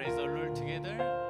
Praise the Lord together.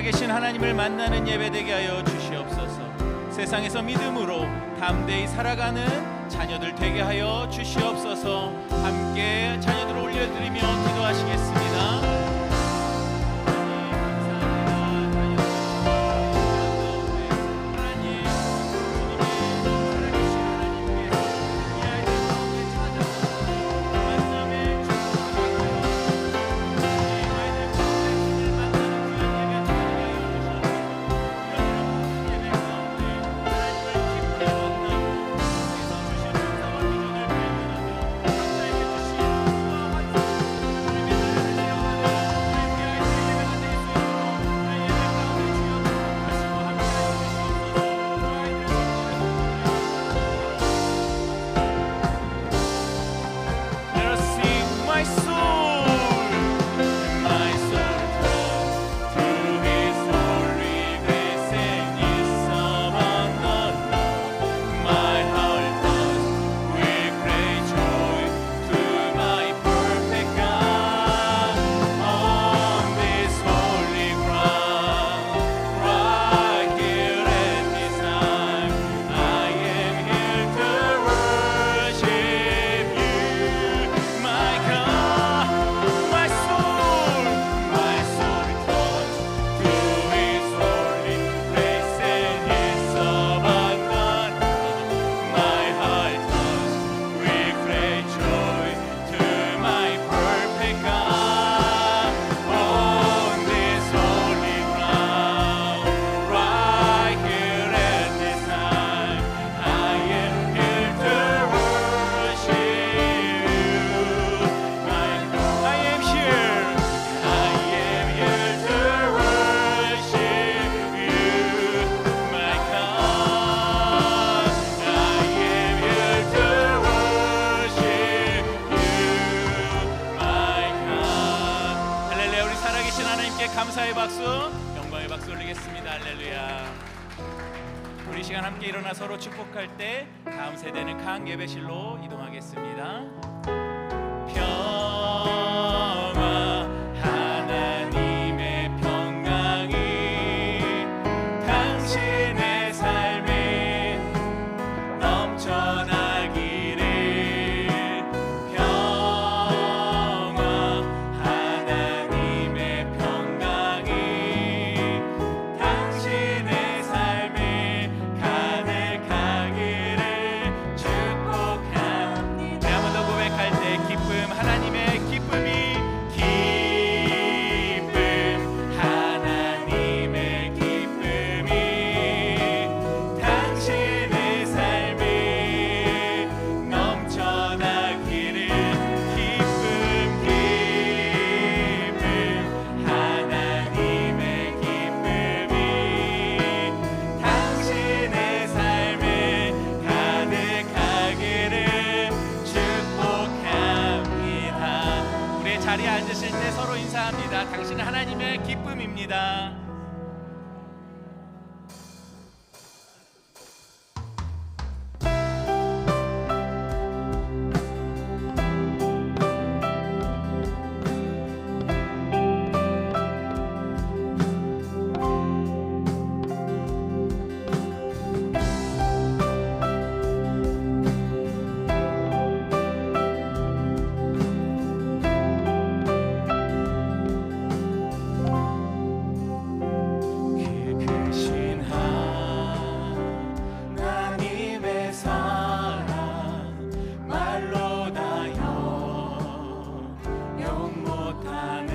살아계신 하나님을 만나는 예배되게 하여 주시옵소서. 세상에서 믿음으로 담대히 살아가는 자녀들 되게 하여 주시옵소서. 함께 자녀들을 올려드리며 기도하시겠습니다. 감사의 박수, 영광의 박수 올리겠습니다. 할렐루야. 우리 시간 함께 일어나 서로 축복할 때 다음 세대는 각 예배실로 이동하겠습니다. 평화 하나님의 평강이 당신의 삶에 넘쳐나기를. 평화 하나님의 평강이 당신의 삶에 가득하기를 축복합니다. 네, 한 번 더 고백할 때 기쁨, 하나님의 기쁨이, 기쁨, 하나님의 기쁨이 당신의 삶에 넘쳐나기를. 기쁨, 기쁨, 하나님의 기쁨이 당신의 삶에 가득하기를 축복합니다. 우리의 자리에 앉으실 때 서로 인사합니다. 당신은 하나님의 기쁨입니다. 크신 하나님의 사랑 말로 다 용 못하네.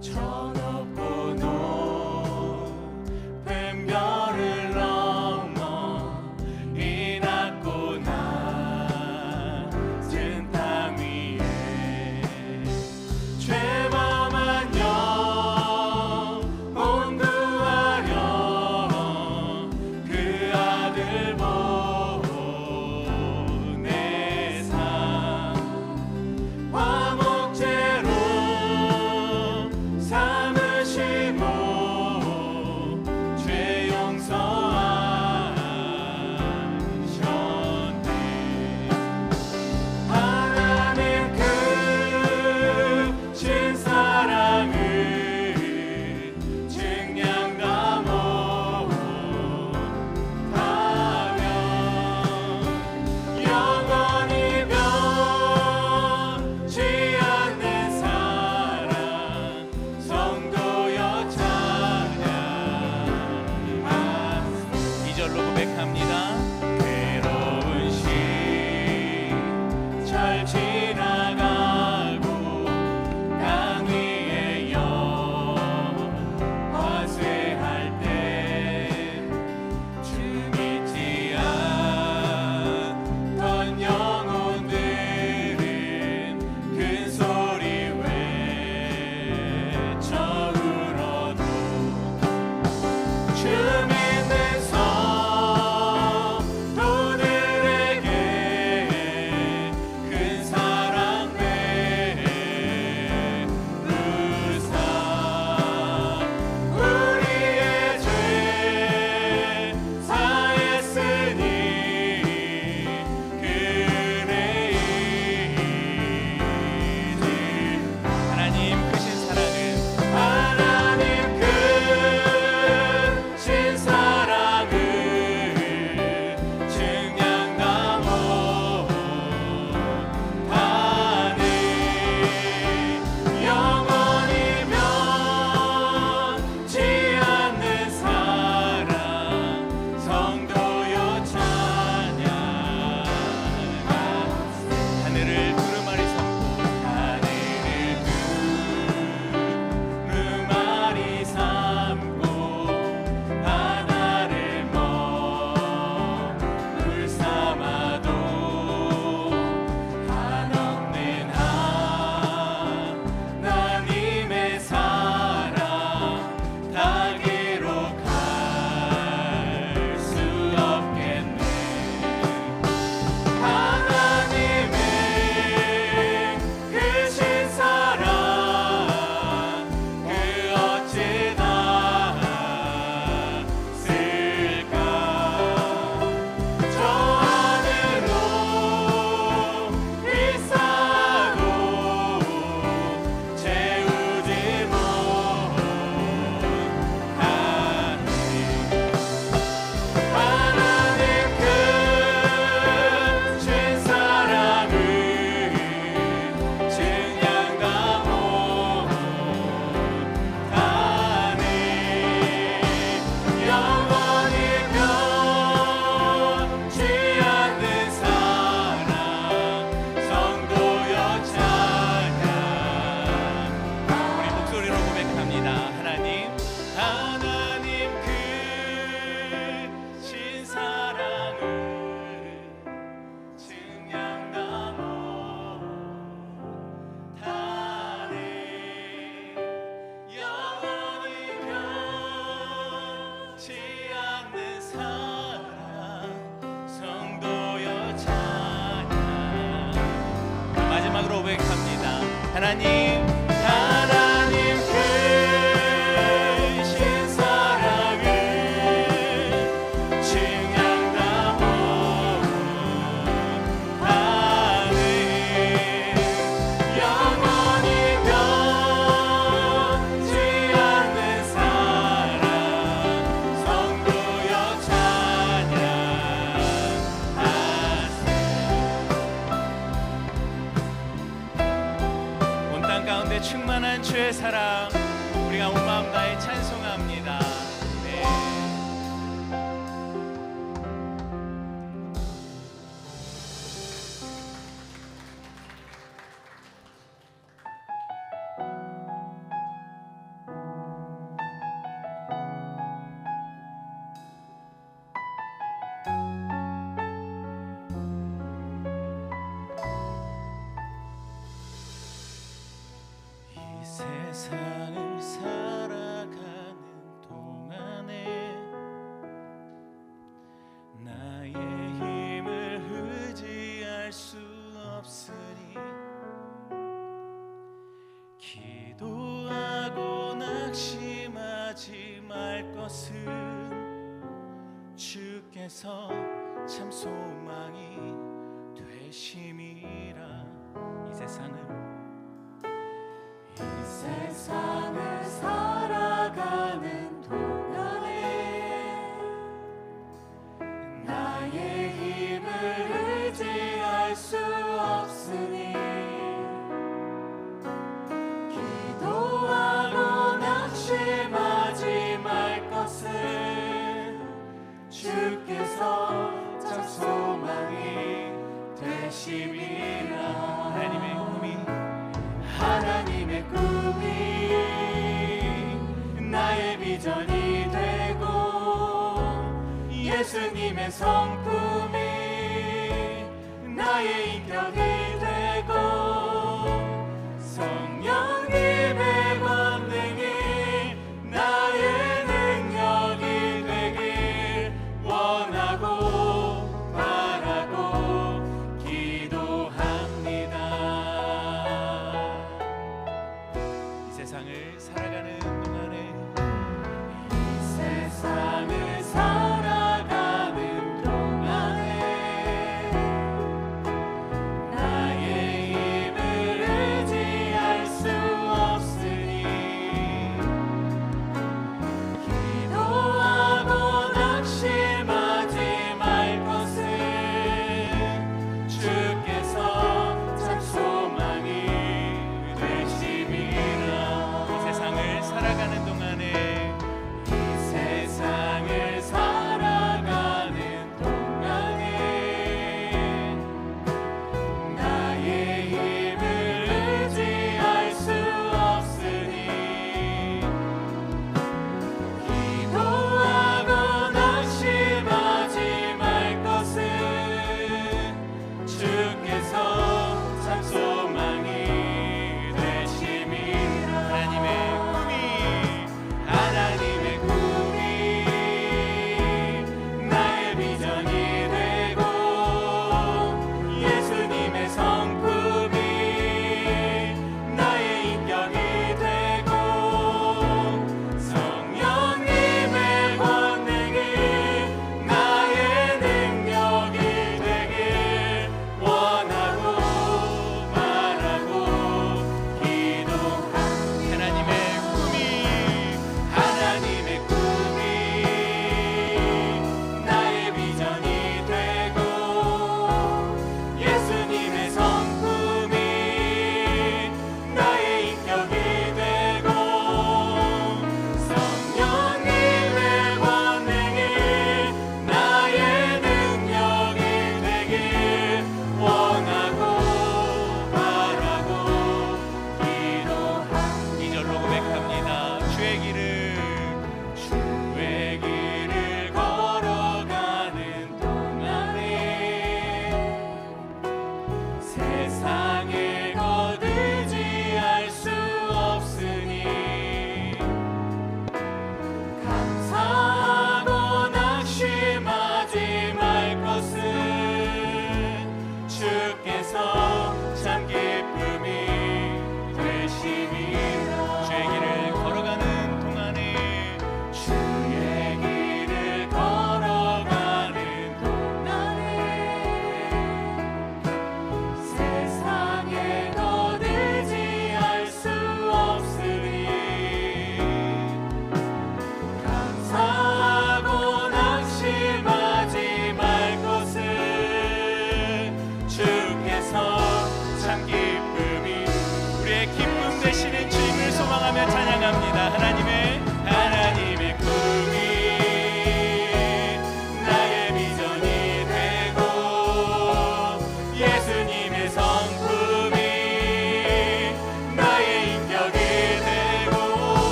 저 높고 높은 별을 넘어 이 낮고 낮은 땅 위에 죄범한 영혼 구하려 그 아들 보내사 화목제로 삼으시고 죄 용서하셨네. 하나님 크신 사랑을 증량다 못하면 영원히 변치 않는 사랑 성도여 찬양하세. 2절로 고백합니다. 괴로운 시절 지나가고 땅 위에 영화쇠할 때 주 믿지 않던 영혼들은 큰 소리 외쳐 울어도 주 믿는 성도들에게 큰 사랑 베푸사 우리의 죄 사했으니 그레이드. 하나님 크신 사랑은, 하나님 크신 사랑을 증량다 못하네. 영원히 변치 않는 사랑 성도여 찬양하세. 하늘을 두루마리 삼고, 하늘을 두루마리 삼고 바다를 먹물 삼아도 한없는 하나님의 사랑 다 기록할 수 없겠네. 하나님의 하나님 크신 사랑을 증량하오하네. 영원히 변치 않는 사랑 성도여 찬양하세. 온 땅 가운데 충만한 주의 사랑 우리가 온 마음 다해 찬송합니다. 네. 이 세상을 살아가는 동안에 나의 힘을 의지할 수 없으니 기도하고 낙심하지 말 것은 주께서 참 소망이 되심이라. 이 세상을 살아가는 동안에 나의 힘을 의지할 수 없으니 기도하고 낙심하지 말 것은 주께서 참 소망이 되심이라. 하나님의 꿈이 나의 비전이 되고 예수님의 성품이 나의 인격이 되고 성령님의 권능이 나의 능력이 되길 원하고 바라고 기도합니다. 이 세상을 살아가는 동안에 나의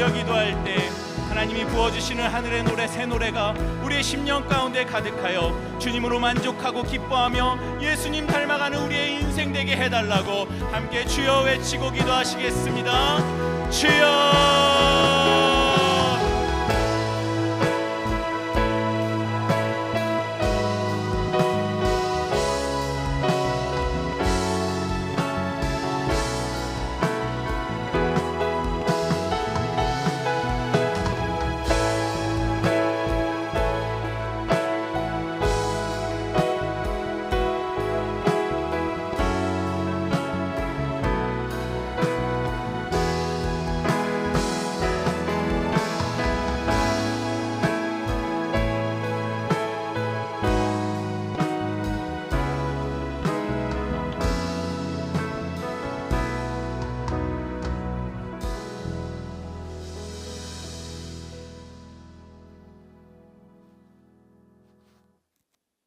드려 기도할 때 하나님이 부어주시는 하늘의 노래, 새 노래가 우리의 심령 가운데 가득하여 주님으로 만족하고 기뻐하며 예수님 닮아가는 우리의 인생 되게 해달라고 함께 주여 외치고 기도하시겠습니다. 주여.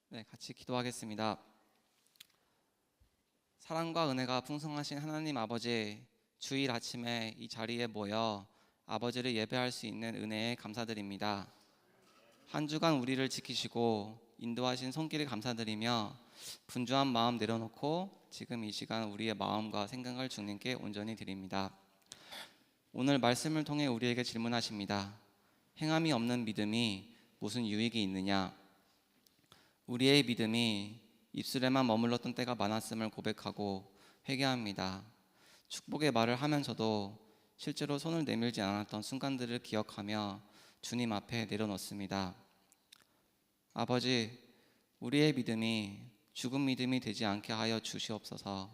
네, 같이 기도하겠습니다. 사랑과 은혜가 풍성하신 하나님 아버지, 주일 아침에 이 자리에 모여 아버지를 예배할 수 있는 은혜에 감사드립니다. 한 주간 우리를 지키시고 인도하신 손길에 감사드리며 분주한 마음 내려놓고 지금 이 시간 우리의 마음과 생각을 주님께 온전히 드립니다. 오늘 말씀을 통해 우리에게 질문하십니다. 행함이 없는 믿음이 무슨 유익이 있느냐? 우리의 믿음이 입술에만 머물렀던 때가 많았음을 고백하고 회개합니다. 축복의 말을 하면서도 실제로 손을 내밀지 않았던 순간들을 기억하며 주님 앞에 내려놓습니다. 아버지, 우리의 믿음이 죽은 믿음이 되지 않게 하여 주시옵소서.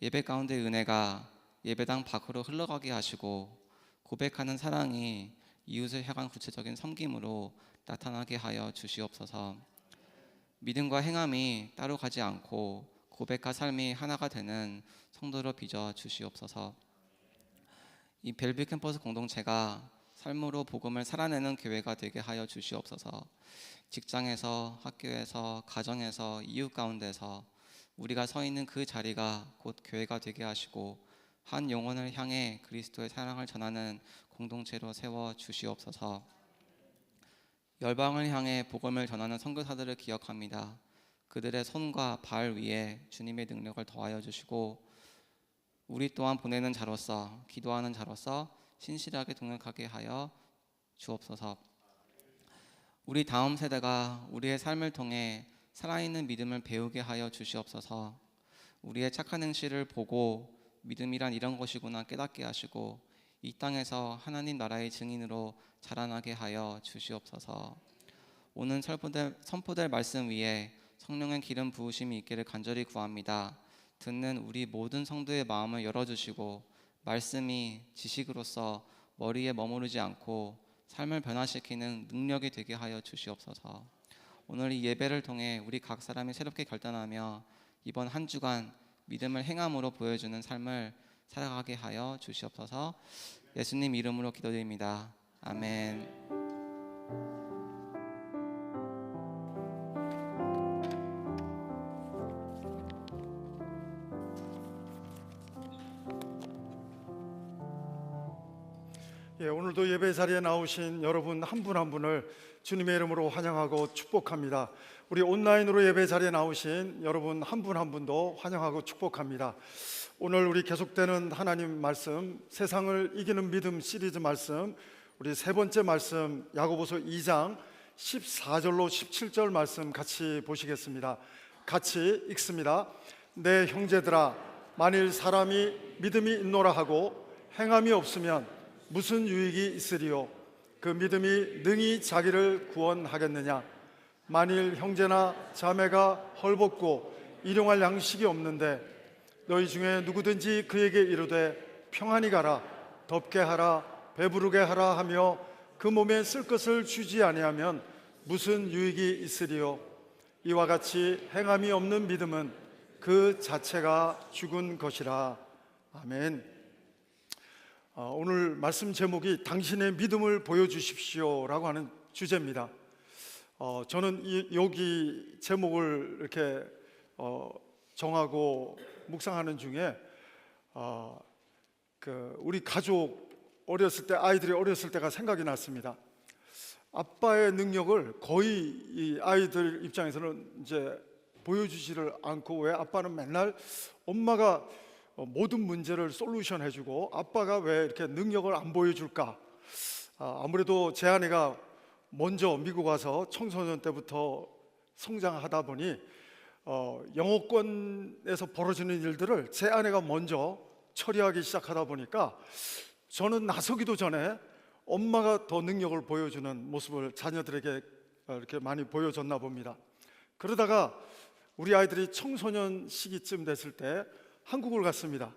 예배 가운데 은혜가 예배당 밖으로 흘러가게 하시고 고백하는 사랑이 이웃을 향한 구체적인 섬김으로 나타나게 하여 주시옵소서. 믿음과 행함이 따로 가지 않고 고백과 삶이 하나가 되는 성도로 빚어 주시옵소서. 이 벨뷰 캠퍼스 공동체가 삶으로 복음을 살아내는 교회가 되게 하여 주시옵소서. 직장에서, 학교에서, 가정에서, 이웃 가운데서 우리가 서 있는 그 자리가 곧 교회가 되게 하시고 한 영혼을 향해 그리스도의 사랑을 전하는 공동체로 세워 주시옵소서. 열방을 향해 복음을 전하는 선교사들을 기억합니다. 그들의 손과 발 위에 주님의 능력을 더하여 주시고 우리 또한 보내는 자로서, 기도하는 자로서 신실하게 동역하게 하여 주옵소서. 우리 다음 세대가 우리의 삶을 통해 살아있는 믿음을 배우게 하여 주시옵소서. 우리의 착한 행실을 보고 믿음이란 이런 것이구나 깨닫게 하시고 이 땅에서 하나님 나라의 증인으로 자라나게 하여 주시옵소서. 오늘 선포될 말씀 위에 성령의 기름 부으심이 있기를 간절히 구합니다. 듣는 우리 모든 성도의 마음을 열어주시고 말씀이 지식으로서 머리에 머무르지 않고 삶을 변화시키는 능력이 되게 하여 주시옵소서. 오늘 이 예배를 통해 우리 각 사람이 새롭게 결단하며 이번 한 주간 믿음을 행함으로 보여주는 삶을 살아가게 하여 주시옵소서. 예수님 이름으로 기도드립니다. 아멘. 오늘도 예배 자리에 나오신 여러분 한 분 한 분을 주님의 이름으로 환영하고 축복합니다. 우리 온라인으로 예배 자리에 나오신 여러분 한 분 한 분도 환영하고 축복합니다. 오늘 우리 계속되는 하나님 말씀, 세상을 이기는 믿음 시리즈 말씀, 우리 세 번째 말씀 야고보서 2장 14절로 17절 말씀 같이 보시겠습니다. 같이 읽습니다. 내 형제들아, 만일 사람이 믿음이 있노라 하고 행함이 없으면 무슨 유익이 있으리요? 그 믿음이 능히 자기를 구원하겠느냐? 만일 형제나 자매가 헐벗고 일용할 양식이 없는데 너희 중에 누구든지 그에게 이르되 평안히 가라, 덥게 하라, 배부르게 하라 하며 그 몸에 쓸 것을 주지 아니하면 무슨 유익이 있으리요? 이와 같이 행함이 없는 믿음은 그 자체가 죽은 것이라. 아멘. 오늘 말씀 제목이 당신의 믿음을 보여주십시오 라고 하는 주제입니다. 저는 여기 제목을 이렇게 정하고 묵상하는 중에 우리 가족 어렸을 때, 아이들이 어렸을 때가 생각이 났습니다. 아빠의 능력을 거의 이 아이들 입장에서는 이제 보여주지를 않고, 왜 아빠는 맨날 엄마가 모든 문제를 솔루션 해주고 아빠가 왜 이렇게 능력을 안 보여줄까? 아무래도 제 아내가 먼저 미국 와서 청소년 때부터 성장하다 보니 영어권에서 벌어지는 일들을 제 아내가 먼저 처리하기 시작하다 보니까 저는 나서기도 전에 엄마가 더 능력을 보여주는 모습을 자녀들에게 이렇게 많이 보여줬나 봅니다. 그러다가 우리 아이들이 청소년 시기쯤 됐을 때 한국을 갔습니다.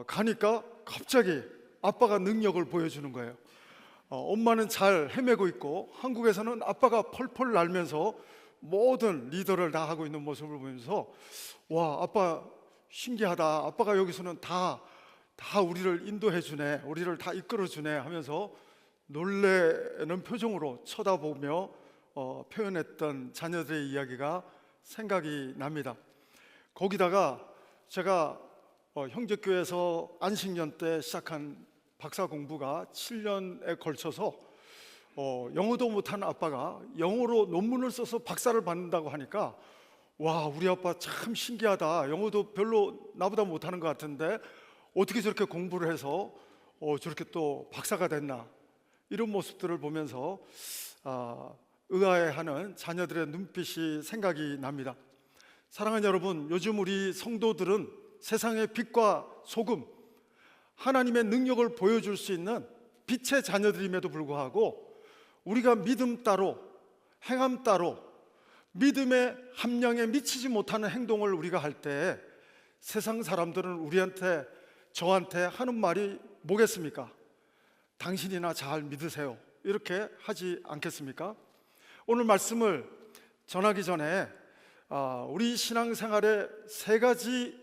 가니까 갑자기 아빠가 능력을 보여주는 거예요. 엄마는 잘 헤매고 있고 한국에서는 아빠가 펄펄 날면서 모든 리더를 다 하고 있는 모습을 보면서, 와, 아빠 신기하다. 아빠가 여기서는 다 우리를 인도해 주네, 우리를 다 이끌어 주네 하면서 놀래는 표정으로 쳐다보며 표현했던 자녀들의 이야기가 생각이 납니다. 거기다가 제가 형제교회에서 안식년 때 시작한 박사 공부가 7년에 걸쳐서 영어도 못하는 아빠가 영어로 논문을 써서 박사를 받는다고 하니까, 와, 우리 아빠 참 신기하다. 영어도 별로 나보다 못하는 것 같은데 어떻게 저렇게 공부를 해서 저렇게 또 박사가 됐나, 이런 모습들을 보면서 의아해하는 자녀들의 눈빛이 생각이 납니다. 사랑하는 여러분, 요즘 우리 성도들은 세상의 빛과 소금, 하나님의 능력을 보여줄 수 있는 빛의 자녀들임에도 불구하고 우리가 믿음 따로 행함 따로 믿음의 함량에 미치지 못하는 행동을 우리가 할 때 세상 사람들은 우리한테, 저한테 하는 말이 뭐겠습니까? 당신이나 잘 믿으세요, 이렇게 하지 않겠습니까? 오늘 말씀을 전하기 전에 우리 신앙생활의 세 가지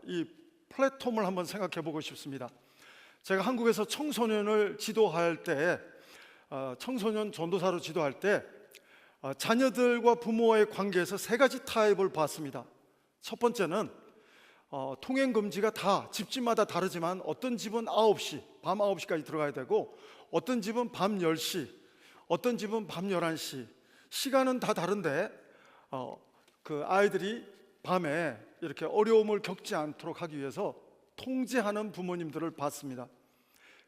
이 플랫폼을 한번 생각해 보고 싶습니다. 제가 한국에서 청소년을 지도할 때, 청소년 전도사로 지도할 때 자녀들과 부모와의 관계에서 세 가지 타입을 봤습니다. 첫 번째는 통행 금지가 다 집집마다 다르지만 어떤 집은 9시, 밤 9시까지 들어가야 되고 어떤 집은 밤 10시, 어떤 집은 밤 11시, 시간은 다 다른데 그 아이들이 밤에 이렇게 어려움을 겪지 않도록 하기 위해서 통제하는 부모님들을 봤습니다.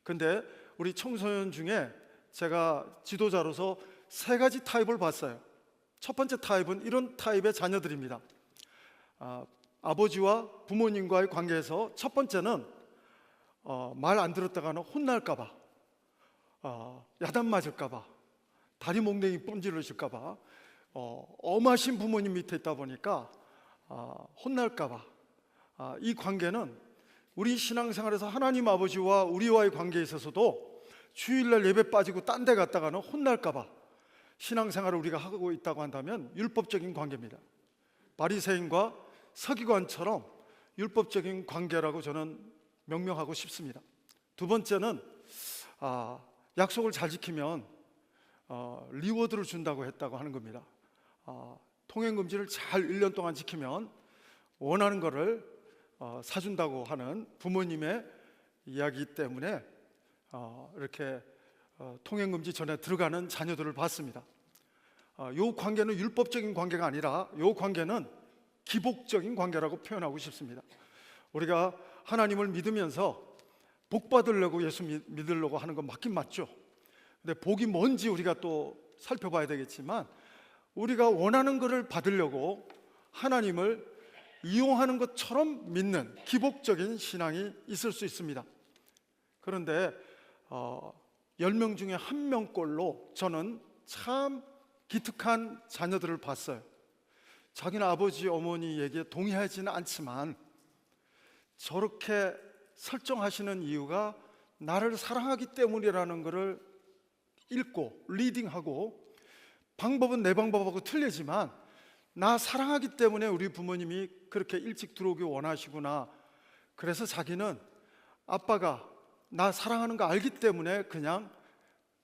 근데 우리 청소년 중에 제가 지도자로서 세 가지 타입을 봤어요. 첫 번째 타입은 이런 타입의 자녀들입니다. 아버지와 부모님과의 관계에서 첫 번째는 말 안 들었다가는 혼날까봐, 야단 맞을까봐, 다리 몽둥이 뻔질러질까봐 엄하신 부모님 밑에 있다 보니까 혼날까봐, 이 관계는 우리 신앙생활에서 하나님 아버지와 우리와의 관계에 있어서도 주일날 예배 빠지고 딴 데 갔다가는 혼날까봐 신앙생활을 우리가 하고 있다고 한다면 율법적인 관계입니다. 바리새인과 서기관처럼 율법적인 관계라고 저는 명명하고 싶습니다. 두 번째는 약속을 잘 지키면 리워드를 준다고 했다고 하는 겁니다. 통행금지를 잘 1년 동안 지키면 원하는 것을 사준다고 하는 부모님의 이야기 때문에 이렇게 통행금지 전에 들어가는 자녀들을 봤습니다. 이 관계는 율법적인 관계가 아니라 이 관계는 기복적인 관계라고 표현하고 싶습니다. 우리가 하나님을 믿으면서 복 받으려고 예수 믿으려고 하는 건 맞긴 맞죠. 근데 복이 뭔지 우리가 또 살펴봐야 되겠지만 우리가 원하는 것을 받으려고 하나님을 이용하는 것처럼 믿는 기복적인 신앙이 있을 수 있습니다. 그런데 10명 중에 1명꼴로 저는 참 기특한 자녀들을 봤어요. 자기는 아버지 어머니 얘기에 동의하지는 않지만 저렇게 설정하시는 이유가 나를 사랑하기 때문이라는 것을 읽고 리딩하고, 방법은 내 방법하고 틀리지만 나 사랑하기 때문에 우리 부모님이 그렇게 일찍 들어오기 원하시구나, 그래서 자기는 아빠가 나 사랑하는 거 알기 때문에 그냥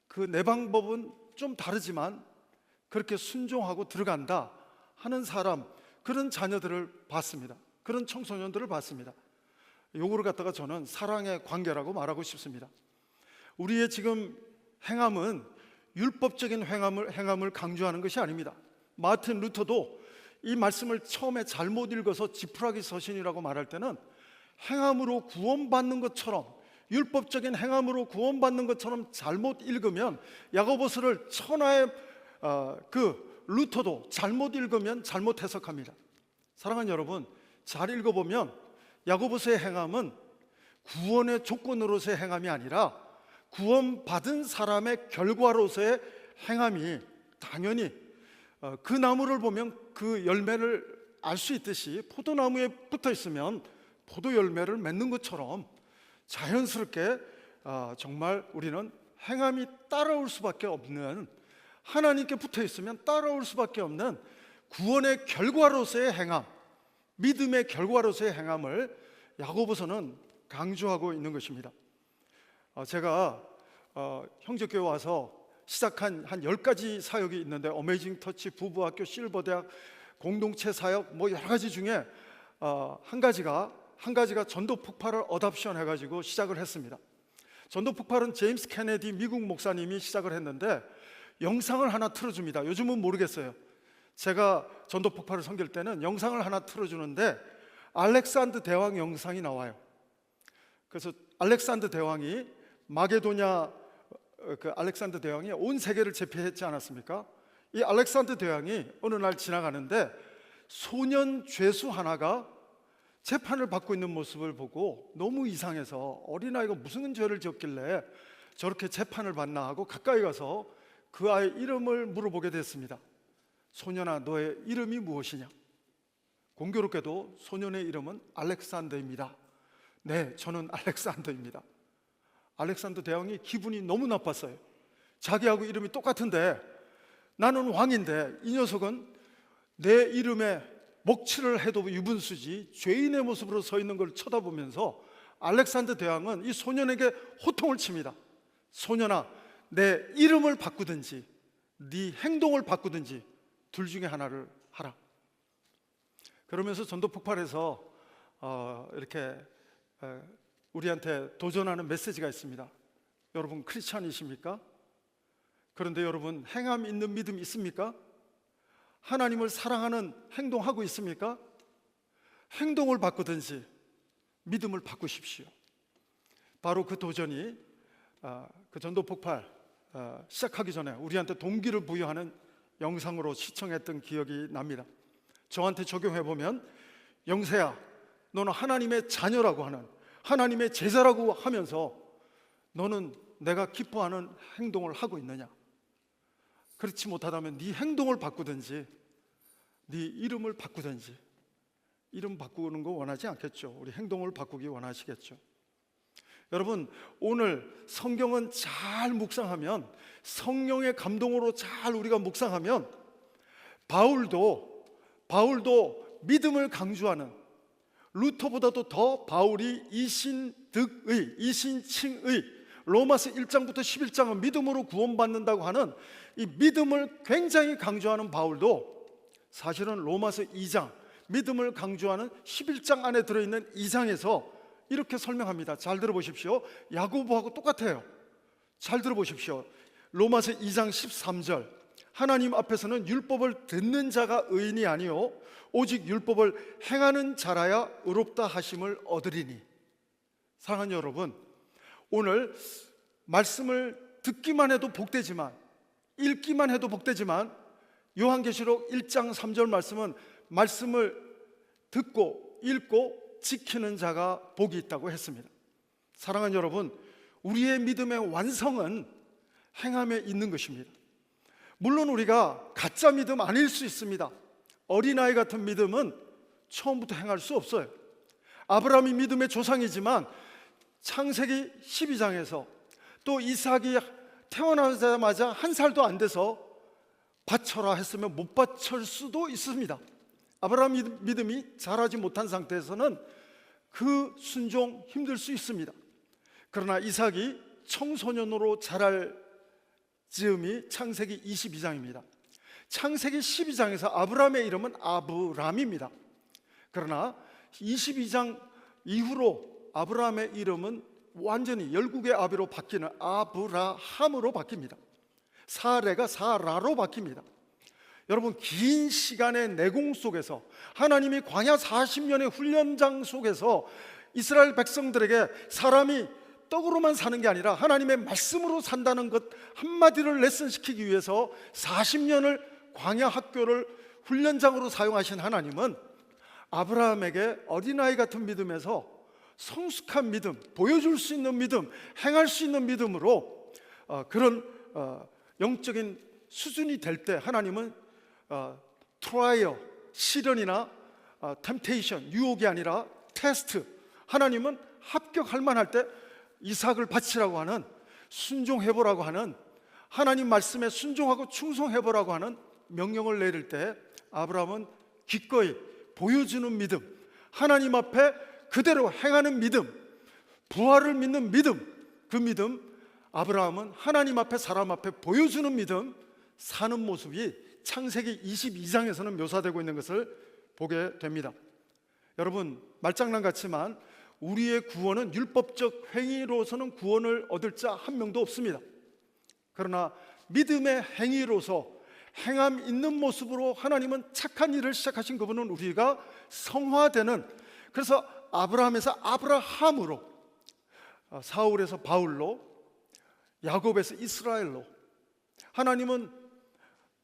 그 내 방법은 좀 다르지만 그렇게 순종하고 들어간다 하는 사람, 그런 자녀들을 봤습니다. 그런 청소년들을 봤습니다. 요거를 갖다가 저는 사랑의 관계라고 말하고 싶습니다. 우리의 지금 행함은 율법적인 행함을 강조하는 것이 아닙니다. 마틴 루터도 이 말씀을 처음에 잘못 읽어서 지푸라기 서신이라고 말할 때는 행함으로 구원받는 것처럼, 율법적인 행함으로 구원받는 것처럼 잘못 읽으면, 야고보서를 천하의 루터도 잘못 읽으면 잘못 해석합니다. 사랑하는 여러분, 잘 읽어보면 야고보서의 행함은 구원의 조건으로서의 행함이 아니라 구원받은 사람의 결과로서의 행함이, 당연히 그 나무를 보면 그 열매를 알 수 있듯이 포도나무에 붙어 있으면 포도 열매를 맺는 것처럼 자연스럽게 정말 우리는 행함이 따라올 수밖에 없는, 하나님께 붙어 있으면 따라올 수밖에 없는 구원의 결과로서의 행함, 믿음의 결과로서의 행함을 야고보서는 강조하고 있는 것입니다. 제가 형제교회 와서 시작한 한 10가지 사역이 있는데, 어메이징 터치, 부부학교, 실버대학, 공동체 사역, 뭐 여러 가지 중에 한 가지가 전도 폭발을 어답션 해가지고 시작을 했습니다. 전도 폭발은 제임스 케네디 미국 목사님이 시작을 했는데 영상을 하나 틀어줍니다. 요즘은 모르겠어요. 제가 전도 폭발을 섬길 때는 영상을 하나 틀어주는데 알렉산더 대왕 영상이 나와요. 그래서 알렉산더 대왕이 알렉산더 대왕이 온 세계를 제패했지 않았습니까? 이 알렉산더 대왕이 어느 날 지나가는데 소년 죄수 하나가 재판을 받고 있는 모습을 보고 너무 이상해서, 어린아이가 무슨 죄를 지었길래 저렇게 재판을 받나 하고 가까이 가서 그 아이의 이름을 물어보게 됐습니다. 소년아, 너의 이름이 무엇이냐? 공교롭게도 소년의 이름은 알렉산더입니다. 네, 저는 알렉산더입니다. 알렉산더 대왕이 기분이 너무 나빴어요. 자기하고 이름이 똑같은데, 나는 왕인데 이 녀석은 내 이름에 먹칠을 해도 유분수지 죄인의 모습으로 서 있는 걸 쳐다보면서 알렉산더 대왕은 이 소년에게 호통을 칩니다. 소년아, 내 이름을 바꾸든지 네 행동을 바꾸든지 둘 중에 하나를 하라. 그러면서 전도 폭발해서 이렇게 우리한테 도전하는 메시지가 있습니다. 여러분, 크리스찬이십니까? 그런데 여러분, 행함 있는 믿음 있습니까? 하나님을 사랑하는 행동하고 있습니까? 행동을 바꾸든지 믿음을 바꾸십시오. 바로 그 도전이 그 전도 폭발 시작하기 전에 우리한테 동기를 부여하는 영상으로 시청했던 기억이 납니다. 저한테 적용해보면, 영세야, 너는 하나님의 자녀라고 하는, 하나님의 제자라고 하면서 너는 내가 기뻐하는 행동을 하고 있느냐? 그렇지 못하다면 네 행동을 바꾸든지 네 이름을 바꾸든지. 이름 바꾸는 거 원하지 않겠죠? 우리 행동을 바꾸기 원하시겠죠? 여러분, 오늘 성경은 잘 묵상하면, 성령의 감동으로 잘 우리가 묵상하면, 바울도 믿음을 강조하는, 루터보다도 더 바울이 이신득의, 이신칭의, 로마서 1장부터 11장은 믿음으로 구원받는다고 하는 이 믿음을 굉장히 강조하는 바울도 사실은 로마서 2장, 믿음을 강조하는 11장 안에 들어있는 2장에서 이렇게 설명합니다. 잘 들어보십시오. 야고보하고 똑같아요. 잘 들어보십시오. 로마서 2장 13절, 하나님 앞에서는 율법을 듣는 자가 의인이 아니요 오직 율법을 행하는 자라야 의롭다 하심을 얻으리니. 사랑하는 여러분, 오늘 말씀을 듣기만 해도 복되지만, 읽기만 해도 복되지만, 요한계시록 1장 3절 말씀을 듣고 읽고 지키는 자가 복이 있다고 했습니다. 사랑하는 여러분, 우리의 믿음의 완성은 행함에 있는 것입니다. 물론 우리가 가짜 믿음 아닐 수 있습니다. 어린아이 같은 믿음은 처음부터 행할 수 없어요. 아브라함이 믿음의 조상이지만 창세기 12장에서 또 이삭이 태어나자마자 한 살도 안 돼서 바쳐라 했으면 못 바칠 수도 있습니다. 아브라함 믿음이 자라지 못한 상태에서는 그 순종 힘들 수 있습니다. 그러나 이삭이 청소년으로 자랄 즈음이 창세기 22장입니다. 창세기 12장에서 아브라함의 이름은 아브람입니다. 그러나 22장 이후로 아브라함의 이름은 완전히 열국의 아비로 바뀌는 아브라함으로 바뀝니다. 사레가 사라로 바뀝니다. 여러분, 긴 시간의 내공 속에서 하나님이 광야 40년의 훈련장 속에서 이스라엘 백성들에게 사람이 떡으로만 사는 게 아니라 하나님의 말씀으로 산다는 것 한마디를 레슨시키기 위해서 40년을 광야 학교를 훈련장으로 사용하신 하나님은 아브라함에게 어린아이 같은 믿음에서 성숙한 믿음, 보여줄 수 있는 믿음, 행할 수 있는 믿음으로 그런 영적인 수준이 될 때 하나님은 트라이어, 시련이나 템테이션, 유혹이 아니라 테스트, 하나님은 합격할 만할 때 이삭을 바치라고 하는, 순종해보라고 하는, 하나님 말씀에 순종하고 충성해보라고 하는 명령을 내릴 때 아브라함은 기꺼이 보여주는 믿음, 하나님 앞에 그대로 행하는 믿음, 부활을 믿는 믿음, 그 믿음, 아브라함은 하나님 앞에 사람 앞에 보여주는 믿음 사는 모습이 창세기 22장에서는 묘사되고 있는 것을 보게 됩니다. 여러분, 말장난 같지만 우리의 구원은 율법적 행위로서는 구원을 얻을 자 한 명도 없습니다. 그러나 믿음의 행위로서 행함 있는 모습으로 하나님은 착한 일을 시작하신 그분은 우리가 성화되는, 그래서 아브라함에서 아브라함으로, 사울에서 바울로, 야곱에서 이스라엘로, 하나님은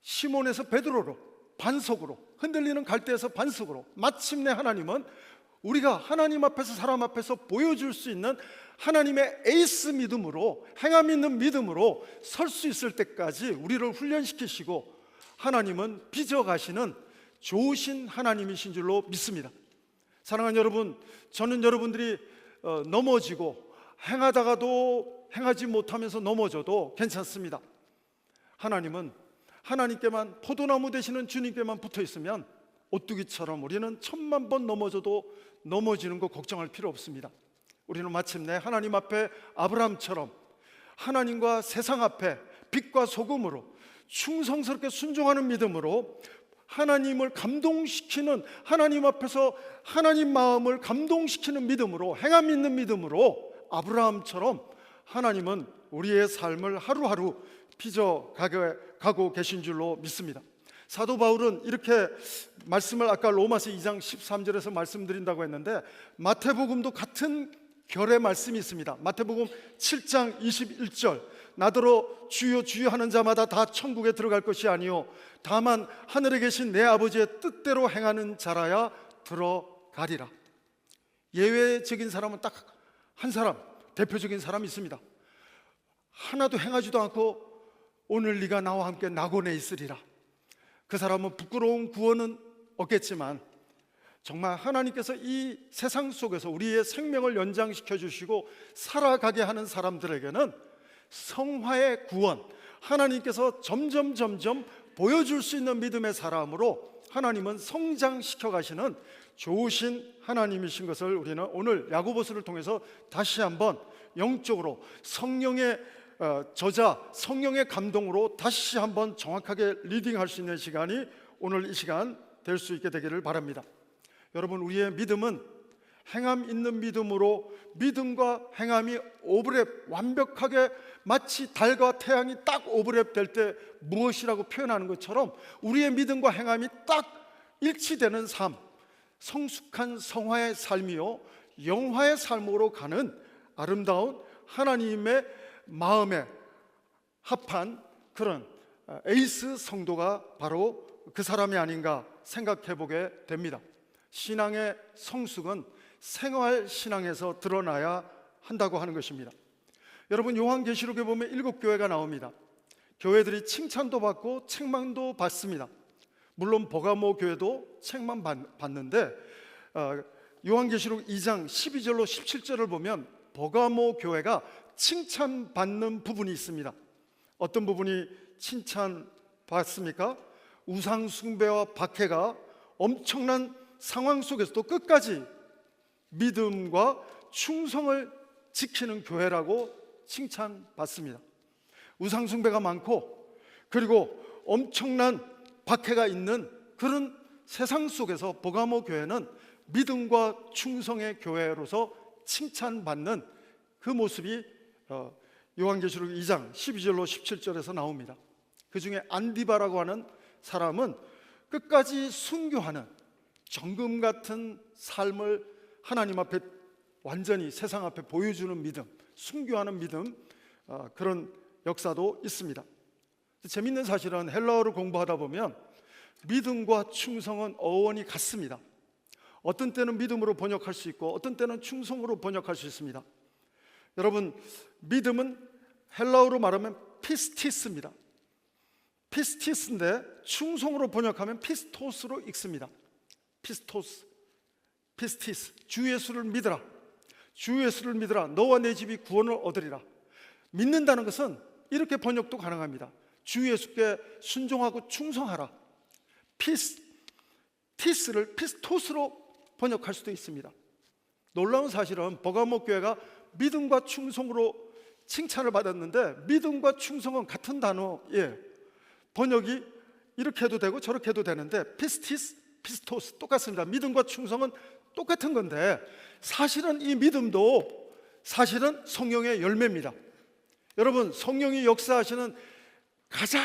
시몬에서 베드로로, 반석으로, 흔들리는 갈대에서 반석으로, 마침내 하나님은 우리가 하나님 앞에서 사람 앞에서 보여줄 수 있는 하나님의 에이스 믿음으로, 행함 있는 믿음으로 설 수 있을 때까지 우리를 훈련시키시고 하나님은 빚어가시는 좋으신 하나님이신 줄로 믿습니다. 사랑하는 여러분, 저는 여러분들이 넘어지고 행하다가도 행하지 못하면서 넘어져도 괜찮습니다. 하나님은 하나님께만, 포도나무 되시는 주님께만 붙어 있으면 오뚜기처럼 우리는 1000만 번 넘어져도 넘어지는 거 걱정할 필요 없습니다. 우리는 마침내 하나님 앞에 아브라함처럼 하나님과 세상 앞에 빛과 소금으로 충성스럽게 순종하는 믿음으로 하나님을 감동시키는, 하나님 앞에서 하나님 마음을 감동시키는 믿음으로, 행함 있는 믿음으로 아브라함처럼 하나님은 우리의 삶을 하루하루 빚어가고 계신 줄로 믿습니다. 사도 바울은 이렇게 말씀을 아까 로마서 2장 13절에서 말씀드린다고 했는데 마태복음도 같은 결의 말씀이 있습니다. 마태복음 7장 21절, 나더러 주여 주여 하는 자마다 다 천국에 들어갈 것이 아니요 다만 하늘에 계신 내 아버지의 뜻대로 행하는 자라야 들어가리라. 예외적인 사람은 딱 한 사람, 대표적인 사람이 있습니다. 하나도 행하지도 않고 오늘 네가 나와 함께 낙원에 있으리라. 그 사람은 부끄러운 구원은 없겠지만 정말 하나님께서 이 세상 속에서 우리의 생명을 연장시켜 주시고 살아가게 하는 사람들에게는 성화의 구원, 하나님께서 점점 보여줄 수 있는 믿음의 사람으로 하나님은 성장시켜 가시는 좋으신 하나님이신 것을 우리는 오늘 야고보서를 통해서 다시 한번 영적으로 성령의 저자, 성령의 감동으로 다시 한번 정확하게 리딩할 수 있는 시간이 오늘 이 시간 될 수 있게 되기를 바랍니다. 여러분, 우리의 믿음은 행함 있는 믿음으로, 믿음과 행함이 오버랩, 완벽하게 마치 달과 태양이 딱 오버랩 될 때 무엇이라고 표현하는 것처럼 우리의 믿음과 행함이 딱 일치되는 삶, 성숙한 성화의 삶이요 영화의 삶으로 가는 아름다운 하나님의 마음에 합한 그런 에이스 성도가 바로 그 사람이 아닌가 생각해 보게 됩니다. 신앙의 성숙은 생활 신앙에서 드러나야 한다고 하는 것입니다. 여러분, 요한계시록에 보면 7교회가 나옵니다. 교회들이 칭찬도 받고 책망도 받습니다. 물론 버가모 교회도 책망 받는데 요한계시록 2장 12절로 17절을 보면 버가모 교회가 칭찬받는 부분이 있습니다. 어떤 부분이 칭찬받습니까? 우상 숭배와 박해가 엄청난 상황 속에서도 끝까지 믿음과 충성을 지키는 교회라고 칭찬받습니다. 우상 숭배가 많고 그리고 엄청난 박해가 있는 그런 세상 속에서 버가모 교회는 믿음과 충성의 교회로서 칭찬받는 그 모습이 요한계시록 2장 12절로 17절에서 나옵니다. 그 중에 안디바라고 하는 사람은 끝까지 순교하는 정금 같은 삶을 하나님 앞에 완전히 세상 앞에 보여주는 믿음, 순교하는 믿음, 그런 역사도 있습니다. 재밌는 사실은 헬라어를 공부하다 보면 믿음과 충성은 어원이 같습니다. 어떤 때는 믿음으로 번역할 수 있고 어떤 때는 충성으로 번역할 수 있습니다. 여러분, 믿음은 헬라어로 말하면 피스티스입니다. 피스티스인데 충성으로 번역하면 피스토스로 읽습니다. 피스토스, 피스티스, 주 예수를 믿으라. 주 예수를 믿으라. 너와 내 집이 구원을 얻으리라. 믿는다는 것은 이렇게 번역도 가능합니다. 주 예수께 순종하고 충성하라. 피스티스를 피스토스로 번역할 수도 있습니다. 놀라운 사실은 버가모 교회가 믿음과 충성으로 칭찬을 받았는데 믿음과 충성은 같은 단어예요. 번역이 이렇게 해도 되고 저렇게 해도 되는데 피스티스, 피스토스 똑같습니다. 믿음과 충성은 똑같은 건데 사실은 이 믿음도 사실은 성령의 열매입니다. 여러분, 성령이 역사하시는 가장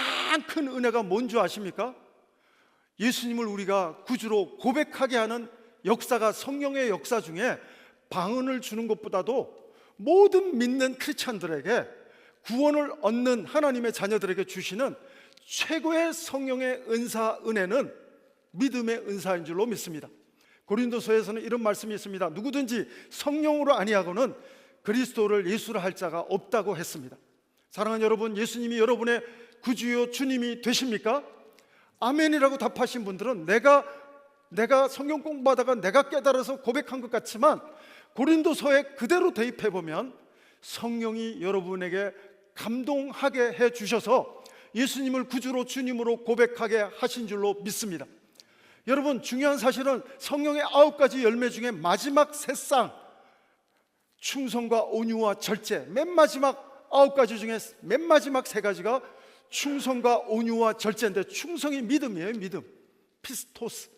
큰 은혜가 뭔 줄 아십니까? 예수님을 우리가 구주로 고백하게 하는 역사가 성령의 역사 중에 방언을 주는 것보다도 모든 믿는 크리스찬들에게 구원을 얻는 하나님의 자녀들에게 주시는 최고의 성령의 은사, 은혜는 믿음의 은사인 줄로 믿습니다. 고린도서에서는 이런 말씀이 있습니다. 누구든지 성령으로 아니하고는 그리스도를 예수라 할 자가 없다고 했습니다. 사랑하는 여러분, 예수님이 여러분의 구주요 주님이 되십니까? 아멘이라고 답하신 분들은 내가 성경 공부하다가 내가 깨달아서 고백한 것 같지만 고린도서에 그대로 대입해 보면 성령이 여러분에게 감동하게 해 주셔서 예수님을 구주로 주님으로 고백하게 하신 줄로 믿습니다. 여러분, 중요한 사실은 성령의 9가지 열매 중에 마지막 세 쌍, 충성과 온유와 절제, 맨 마지막 9가지 중에 맨 마지막 3가지가 충성과 온유와 절제인데, 충성이 믿음이에요. 믿음. 피스토스,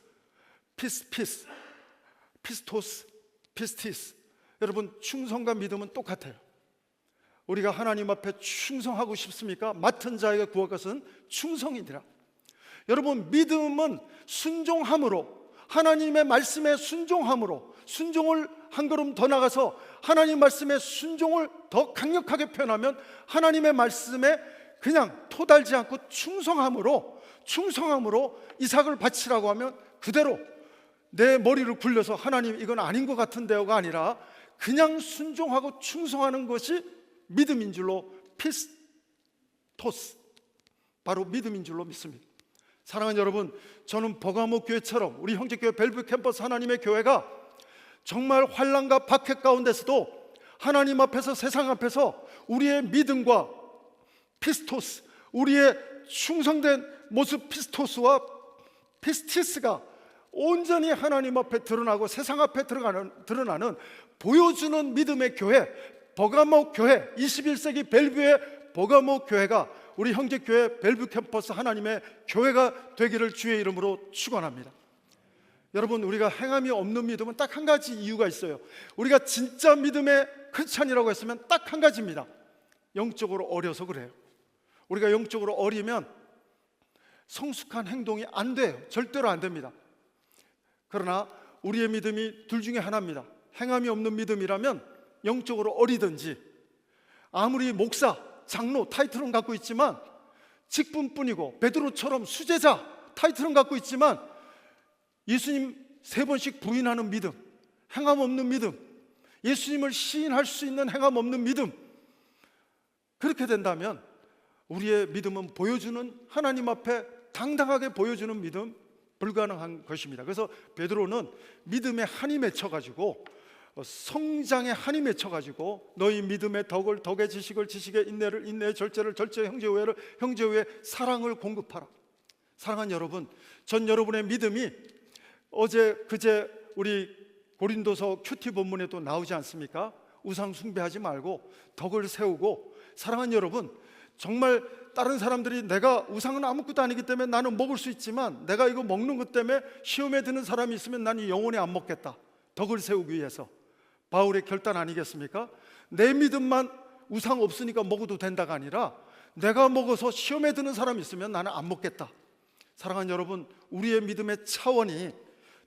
피스토스, 피스티스. 여러분, 충성과 믿음은 똑같아요. 우리가 하나님 앞에 충성하고 싶습니까? 맡은 자에게 구할 것은 충성이니라. 여러분, 믿음은 순종함으로, 하나님의 말씀에 순종함으로, 순종을 한 걸음 더 나가서 하나님 말씀에 순종을 더 강력하게 표현하면 하나님의 말씀에 그냥 토달지 않고 충성함으로 이삭을 바치라고 하면 그대로 내 머리를 굴려서 하나님 이건 아닌 것 같은데요가 아니라 그냥 순종하고 충성하는 것이 믿음인 줄로, 피스토스, 바로 믿음인 줄로 믿습니다. 사랑하는 여러분, 저는 버가모 교회처럼 우리 형제교회 벨브 캠퍼스 하나님의 교회가 정말 환난과 박해 가운데서도 하나님 앞에서, 세상 앞에서 우리의 믿음과 피스토스, 우리의 충성된 모습 피스토스와 피스티스가 온전히 하나님 앞에 드러나고 세상 앞에 드러나는 보여주는 믿음의 교회, 버가모 교회, 21세기 벨브의 버가모 교회가 우리 형제교회 벨브 캠퍼스 하나님의 교회가 되기를 주의 이름으로 축원합니다. 여러분, 우리가 행함이 없는 믿음은 딱 한 가지 이유가 있어요. 우리가 진짜 믿음의 크리스찬이라고 했으면 딱 한 가지입니다. 영적으로 어려서 그래요. 우리가 영적으로 어리면 성숙한 행동이 안 돼요. 절대로 안 됩니다. 그러나 우리의 믿음이 둘 중에 하나입니다. 행함이 없는 믿음이라면 영적으로 어리든지, 아무리 목사, 장로 타이틀은 갖고 있지만 직분뿐이고, 베드로처럼 수제자 타이틀은 갖고 있지만 예수님 3번씩 부인하는 믿음, 행함 없는 믿음, 예수님을 시인할 수 있는 행함 없는 믿음, 그렇게 된다면 우리의 믿음은 보여주는, 하나님 앞에 당당하게 보여주는 믿음, 불가능한 것입니다. 그래서 베드로는 믿음에 한이 맺혀가지고, 성장에 한이 맺혀가지고 너희 믿음의 덕을 덕의 지식을 지식의 인내를 인내의 절제를 절제의 형제우애를 형제우애의 사랑을 공급하라. 사랑하는 여러분, 전 여러분의 믿음이 어제 그제 우리 고린도서 큐티 본문에도 나오지 않습니까? 우상 숭배하지 말고 덕을 세우고. 사랑하는 여러분, 정말 다른 사람들이 내가 우상은 아무것도 아니기 때문에 나는 먹을 수 있지만 내가 이거 먹는 것 때문에 시험에 드는 사람이 있으면 나는 영원히 안 먹겠다, 덕을 세우기 위해서. 바울의 결단 아니겠습니까? 내 믿음만 우상 없으니까 먹어도 된다가 아니라 내가 먹어서 시험에 드는 사람이 있으면 나는 안 먹겠다. 사랑하는 여러분, 우리의 믿음의 차원이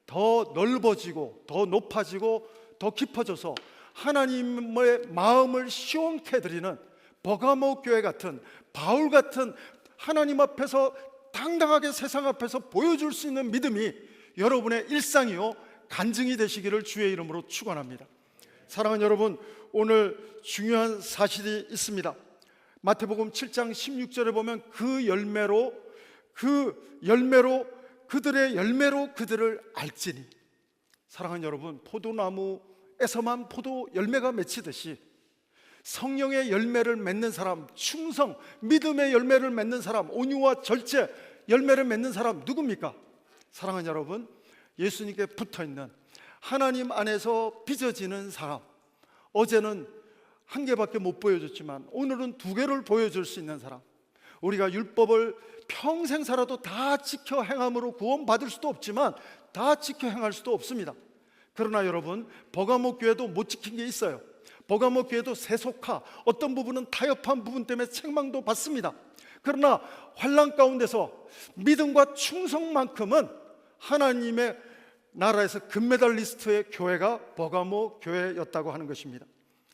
더 넓어지고 더 높아지고 더 깊어져서 하나님의 마음을 시원케 해드리는 버가모 교회 같은, 바울 같은 하나님 앞에서 당당하게 세상 앞에서 보여줄 수 있는 믿음이 여러분의 일상이요 간증이 되시기를 주의 이름으로 축원합니다. 사랑하는 여러분, 오늘 중요한 사실이 있습니다. 마태복음 7장 16절에 보면 그 열매로 그들의 열매로 그들을 알지니. 사랑하는 여러분, 포도나무에서만 포도 열매가 맺히듯이 성령의 열매를 맺는 사람, 충성, 믿음의 열매를 맺는 사람, 온유와 절제 열매를 맺는 사람 누굽니까? 사랑하는 여러분, 예수님께 붙어있는 하나님 안에서 빚어지는 사람. 어제는 한 개밖에 못 보여줬지만 오늘은 두 개를 보여줄 수 있는 사람. 우리가 율법을 평생 살아도 다 지켜 행함으로 구원받을 수도 없지만 다 지켜 행할 수도 없습니다. 그러나 여러분, 버가모 교회도 못 지킨 게 있어요. 버가모 교회도 세속화, 어떤 부분은 타협한 부분 때문에 책망도 받습니다. 그러나 환난 가운데서 믿음과 충성만큼은 하나님의 나라에서 금메달리스트의 교회가 버가모 교회였다고 하는 것입니다.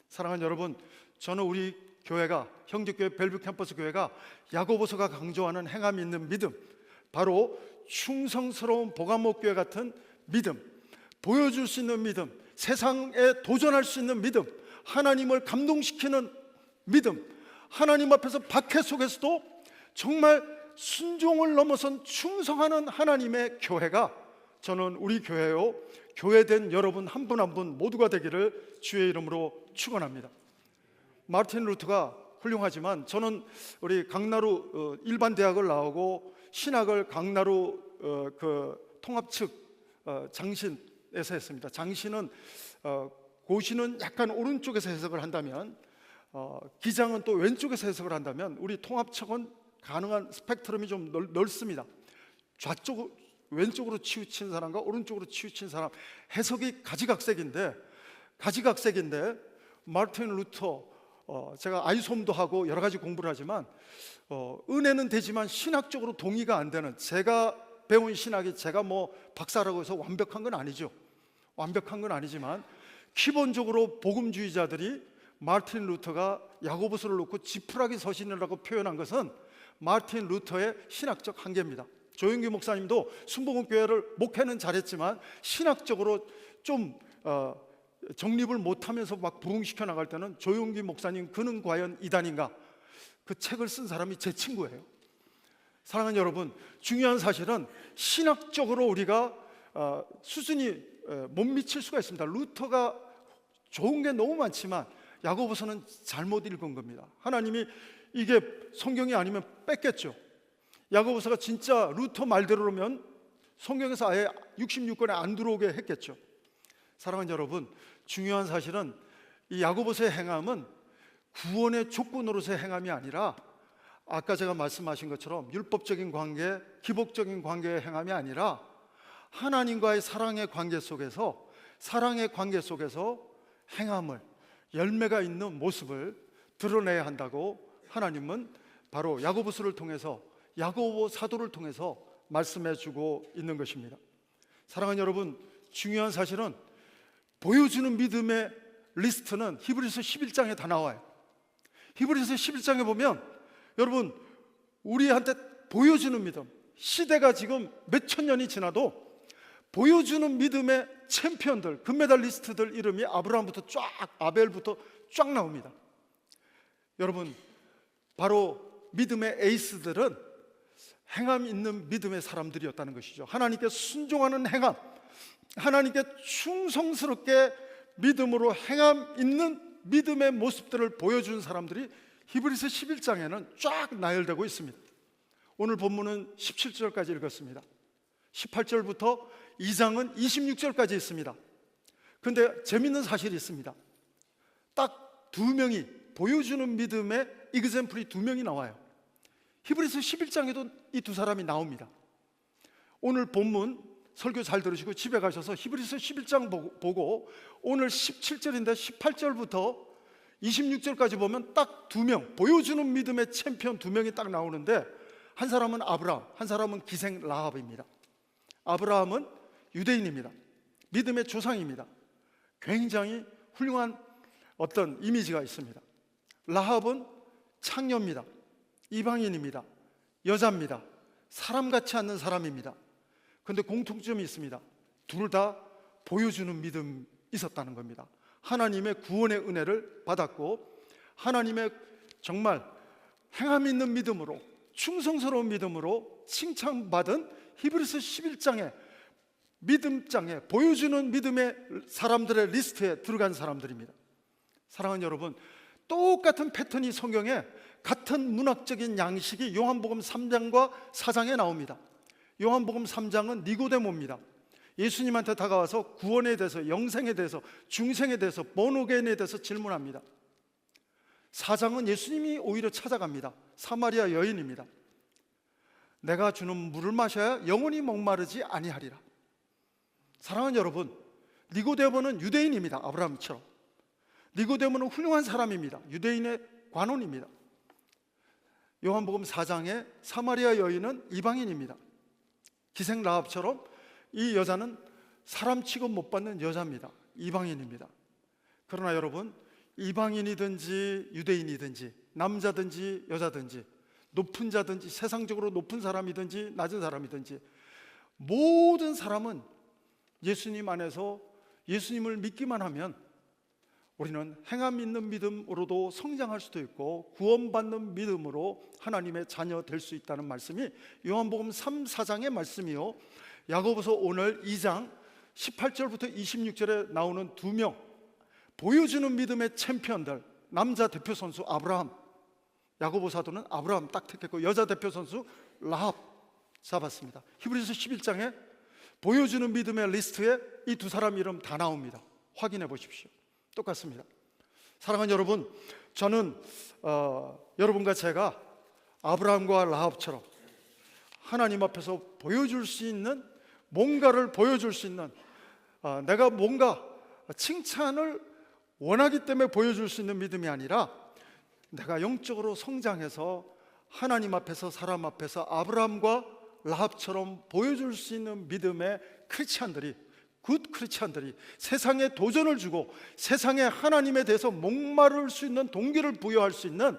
사랑하는 여러분, 저는 우리 교회가, 형제교회 벨뷰 캠퍼스 교회가 야고보서가 강조하는 행함이 있는 믿음, 바로 충성스러운 버가모 교회 같은 믿음, 보여줄 수 있는 믿음, 세상에 도전할 수 있는 믿음, 하나님을 감동시키는 믿음, 하나님 앞에서 박해 속에서도 정말 순종을 넘어선 충성하는 하나님의 교회가 저는 우리 교회요, 교회된 여러분 한 분 한 분 모두가 되기를 주의 이름으로 축원합니다. 마르틴 루터가 훌륭하지만 저는 우리 강나루 일반 대학을 나오고 신학을 강나루 그 통합 측 장신에서 했습니다. 장신은 고시는 약간 오른쪽에서 해석을 한다면 기장은 또 왼쪽에서 해석을 한다면 우리 통합 측은 가능한 스펙트럼이 좀 넓습니다. 왼쪽으로 치우친 사람과 오른쪽으로 치우친 사람, 해석이 가지각색인데 마르틴 루터, 제가 아이솜도 하고 여러 가지 공부를 하지만 은혜는 되지만 신학적으로 동의가 안 되는, 제가 배운 신학이 제가 뭐 박사라고 해서 완벽한 건 아니죠. 완벽한 건 아니지만 기본적으로 복음주의자들이 마르틴 루터가 야고보서를 놓고 지푸라기 서신이라고 표현한 것은 마르틴 루터의 신학적 한계입니다. 조용기 목사님도 순복음교회를 목회는 잘했지만 신학적으로 좀 정립을 못하면서 막 부흥시켜 나갈 때는 조용기 목사님, 그는 과연 이단인가? 그 책을 쓴 사람이 제 친구예요. 사랑하는 여러분, 중요한 사실은 신학적으로 우리가 수준이 못 미칠 수가 있습니다. 루터가 좋은 게 너무 많지만 야고보서는 잘못 읽은 겁니다. 하나님이 이게 성경이 아니면 뺐겠죠. 야고보서가 진짜 루터 말대로면 성경에서 아예 66권에 안 들어오게 했겠죠. 사랑하는 여러분, 중요한 사실은 이 야고보서의 행함은 구원의 조건으로서의 행함이 아니라 아까 제가 말씀하신 것처럼 율법적인 관계, 기복적인 관계의 행함이 아니라 하나님과의 사랑의 관계 속에서 행함을, 열매가 있는 모습을 드러내야 한다고 하나님은 바로 야고보서를 통해서, 야고보 사도를 통해서 말씀해 주고 있는 것입니다. 사랑하는 여러분, 중요한 사실은 보여주는 믿음의 리스트는 히브리서 11장에 다 나와요. 히브리서 11장에 보면 여러분, 우리한테 보여주는 믿음, 시대가 지금 몇천 년이 지나도 보여주는 믿음의 챔피언들, 금메달리스트들 이름이 아브라함부터 쫙, 아벨부터 쫙 나옵니다. 여러분, 바로 믿음의 에이스들은 행함 있는 믿음의 사람들이었다는 것이죠. 하나님께 순종하는 행함, 하나님께 충성스럽게 믿음으로 행함 있는 믿음의 모습들을 보여준 사람들이 히브리서 11장에는 쫙 나열되고 있습니다. 오늘 본문은 17절까지 읽었습니다. 18절부터 2장은 26절까지 있습니다. 그런데 재밌는 사실이 있습니다. 딱 두 명이, 보여주는 믿음의 이그젬플이 두 명이 나와요. 히브리서 11장에도 이 두 사람이 나옵니다. 오늘 본문 설교 잘 들으시고 집에 가셔서 히브리서 11장 보고 오늘 17절인데 18절부터 26절까지 보면 딱 두 명, 보여주는 믿음의 챔피언 두 명이 딱 나오는데, 한 사람은 아브라함, 한 사람은 기생 라합입니다. 아브라함은 유대인입니다. 믿음의 조상입니다. 굉장히 훌륭한 어떤 이미지가 있습니다. 라합은 창녀입니다. 이방인입니다. 여자입니다. 사람 같지 않는 사람입니다. 그런데 공통점이 있습니다. 둘 다 보여주는 믿음이 있었다는 겁니다. 하나님의 구원의 은혜를 받았고, 하나님의 정말 행함 있는 믿음으로, 충성스러운 믿음으로 칭찬받은 히브리서 11장의 믿음장에 보여주는 믿음의 사람들의 리스트에 들어간 사람들입니다. 사랑하는 여러분, 똑같은 패턴이 성경에, 같은 문학적인 양식이 요한복음 3장과 4장에 나옵니다. 요한복음 3장은 니고데모입니다. 예수님한테 다가와서 구원에 대해서, 영생에 대해서, 중생에 대해서, 본어게인에 대해서 질문합니다. 4장은 예수님이 오히려 찾아갑니다. 사마리아 여인입니다. 내가 주는 물을 마셔야 영원히 목마르지 아니하리라. 사랑하는 여러분, 니고데모는 유대인입니다. 아브라함처럼. 니고데모는 훌륭한 사람입니다. 유대인의 관원입니다. 요한복음 4장의 사마리아 여인은 이방인입니다. 기생 라합처럼 이 여자는 사람 취급 못 받는 여자입니다. 이방인입니다. 그러나 여러분, 이방인이든지 유대인이든지 남자든지 여자든지 높은 자든지 세상적으로 높은 사람이든지 낮은 사람이든지 모든 사람은 예수님 안에서 예수님을 믿기만 하면 우리는 행함 있는 믿음으로도 성장할 수도 있고 구원받는 믿음으로 하나님의 자녀 될 수 있다는 말씀이 요한복음 3, 4장의 말씀이요, 야고보서 오늘 2장 18절부터 26절에 나오는 두 명, 보여주는 믿음의 챔피언들, 남자 대표 선수 아브라함, 야고보 사도는 아브라함 딱 택했고 여자 대표 선수 라합 잡았습니다. 히브리서 11장에 보여주는 믿음의 리스트에 이 두 사람 이름 다 나옵니다. 확인해 보십시오. 똑같습니다. 사랑하는 여러분, 저는 여러분과 제가 아브라함과 라합처럼 하나님 앞에서 보여줄 수 있는, 뭔가를 보여줄 수 있는, 내가 뭔가 칭찬을 원하기 때문에 보여줄 수 있는 믿음이 아니라 내가 영적으로 성장해서 하나님 앞에서, 사람 앞에서 아브라함과 라합처럼 보여줄 수 있는 믿음의 크리스찬들이, 굿 크리스찬들이 세상에 도전을 주고 세상에 하나님에 대해서 목마를 수 있는 동기를 부여할 수 있는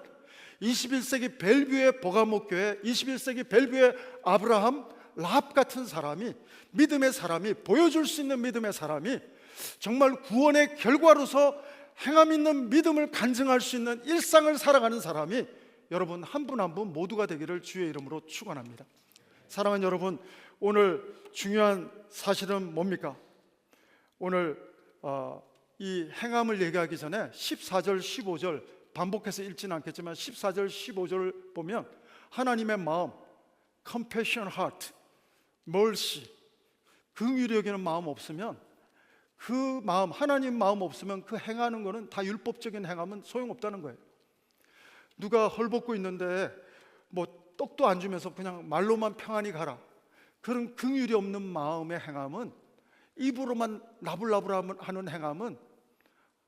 21세기 벨뷰의 버가목교회, 21세기 벨뷰의 아브라함, 라합 같은 사람이, 믿음의 사람이, 보여줄 수 있는 믿음의 사람이 정말 구원의 결과로서 행함 있는 믿음을 간증할 수 있는 일상을 살아가는 사람이 여러분 한 분 한 분 모두가 되기를 주의 이름으로 축원합니다. 사랑하는 여러분, 오늘 중요한 사실은 뭡니까? 오늘 이 행함을 얘기하기 전에 14절 15절 반복해서 읽지는 않겠지만 14절 15절 보면 하나님의 마음, compassion heart, mercy, 긍휼히 여기는 마음 없으면, 그 마음, 하나님 마음 없으면 그 행하는 거는 다 율법적인 행함은 소용없다는 거예요. 누가 헐벗고 있는데 뭐 떡도 안 주면서 그냥 말로만 평안히 가라, 그런 긍휼이 없는 마음의 행함은, 입으로만 나불나불하는 행함은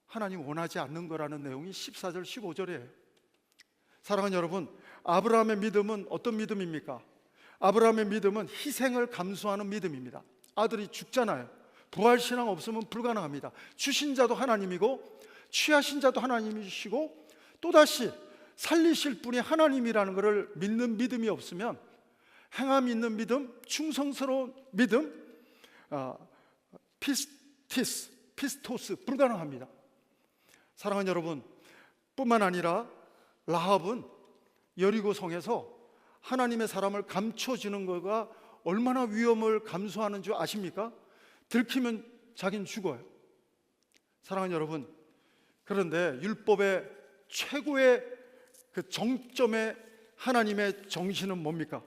하나님 원하지 않는 거라는 내용이 14절 15절이에요 사랑하는 여러분, 아브라함의 믿음은 어떤 믿음입니까? 아브라함의 믿음은 희생을 감수하는 믿음입니다. 아들이 죽잖아요. 부활신앙 없으면 불가능합니다. 주신 자도 하나님이고 취하신 자도 하나님이시고 또다시 살리실 분이 하나님이라는 것을 믿는 믿음이 없으면 행함 있는 믿음, 충성스러운 믿음, 피스토스 불가능합니다. 사랑하는 여러분, 뿐만 아니라 라합은 여리고 성에서 하나님의 사람을 감춰주는 것가 얼마나 위험을 감수하는 줄 아십니까? 들키면 자기는 죽어요. 사랑하는 여러분, 그런데 율법의 최고의 그 정점의 하나님의 정신은 뭡니까?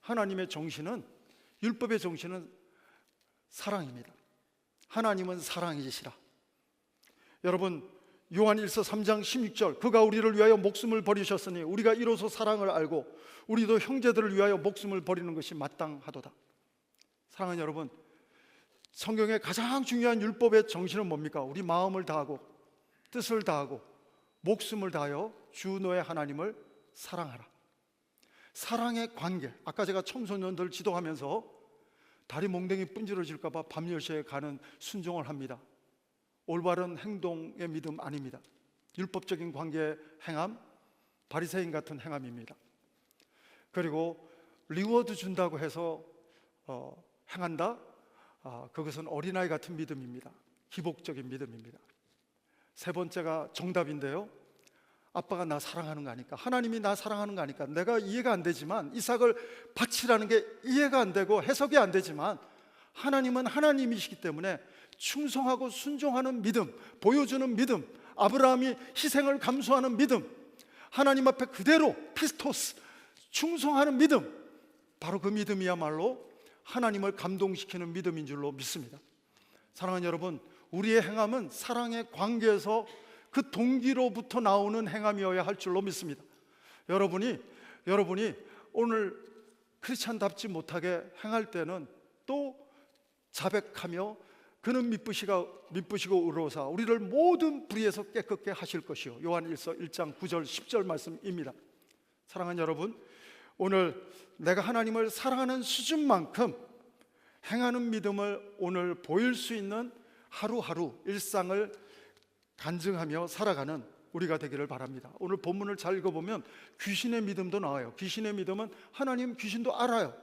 하나님의 정신은, 율법의 정신은 사랑입니다. 하나님은 사랑이시라. 여러분, 요한 1서 3장 16절, 그가 우리를 위하여 목숨을 버리셨으니 우리가 이로써 사랑을 알고 우리도 형제들을 위하여 목숨을 버리는 것이 마땅하도다. 사랑하는 여러분, 성경의 가장 중요한 율법의 정신은 뭡니까? 우리 마음을 다하고 뜻을 다하고 목숨을 다하여 주 너의 하나님을 사랑하라. 사랑의 관계. 아까 제가 청소년들 지도하면서 다리 몽댕이 분지러질까 봐 밤 10시에 가는 순종을 합니다. 올바른 행동의 믿음 아닙니다. 율법적인 관계의 행함, 바리새인 같은 행함입니다. 그리고 리워드 준다고 해서 행한다? 그것은 어린아이 같은 믿음입니다. 기복적인 믿음입니다. 세 번째가 정답인데요, 아빠가 나 사랑하는 거 아니까, 하나님이 나 사랑하는 거 아니까 내가 이해가 안 되지만, 이삭을 바치라는 게 이해가 안 되고 해석이 안 되지만, 하나님은 하나님이시기 때문에 충성하고 순종하는 믿음, 보여주는 믿음, 아브라함이 희생을 감수하는 믿음, 하나님 앞에 그대로 피스토스, 충성하는 믿음, 바로 그 믿음이야말로 하나님을 감동시키는 믿음인 줄로 믿습니다. 사랑하는 여러분, 우리의 행함은 사랑의 관계에서 그 동기로부터 나오는 행함이어야 할 줄로 믿습니다. 여러분이 오늘 크리스찬답지 못하게 행할 때는 또 자백하며 그는 미쁘시고 의로우사 우리를 모든 불의에서 깨끗게 하실 것이요, 요한일서 1장 9절 10절 말씀입니다. 사랑하는 여러분, 오늘 내가 하나님을 사랑하는 수준만큼 행하는 믿음을 오늘 보일 수 있는 하루하루 일상을 간증하며 살아가는 우리가 되기를 바랍니다. 오늘 본문을 잘 읽어보면 귀신의 믿음도 나와요. 귀신의 믿음은 하나님 귀신도 알아요.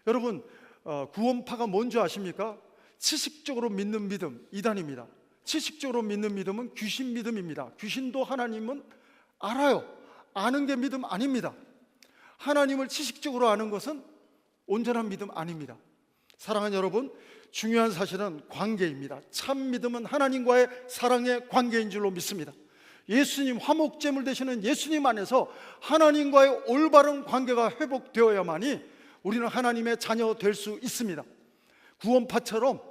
여러분, 구원파가 뭔지 아십니까? 지식적으로 믿는 믿음, 이단입니다. 지식적으로 믿는 믿음은 귀신 믿음입니다. 귀신도 하나님은 알아요. 아는 게 믿음 아닙니다. 하나님을 지식적으로 아는 것은 온전한 믿음 아닙니다. 사랑하는 여러분, 중요한 사실은 관계입니다. 참 믿음은 하나님과의 사랑의 관계인 줄로 믿습니다. 예수님, 화목제물 되시는 예수님 안에서 하나님과의 올바른 관계가 회복되어야만이 우리는 하나님의 자녀 될 수 있습니다. 구원파처럼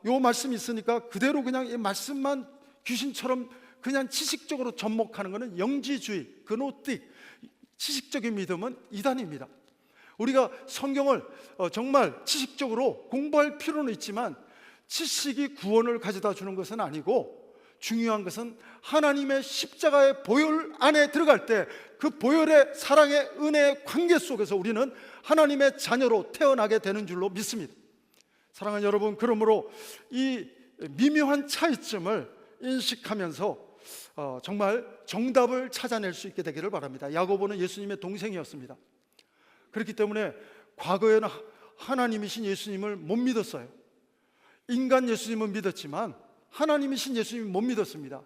요 말씀이 있으니까 그대로 그냥 이 말씀만 귀신처럼 그냥 지식적으로 접목하는 것은 영지주의, 그노틱, 지식적인 믿음은 이단입니다. 우리가 성경을 정말 지식적으로 공부할 필요는 있지만 지식이 구원을 가져다 주는 것은 아니고, 중요한 것은 하나님의 십자가의 보혈 안에 들어갈 때 그 보혈의 사랑의 은혜의 관계 속에서 우리는 하나님의 자녀로 태어나게 되는 줄로 믿습니다. 사랑하는 여러분, 그러므로 이 미묘한 차이점을 인식하면서 정말 정답을 찾아낼 수 있게 되기를 바랍니다. 야고보는 예수님의 동생이었습니다. 그렇기 때문에 과거에는 하나님이신 예수님을 못 믿었어요. 인간 예수님은 믿었지만 하나님이신 예수님을 못 믿었습니다.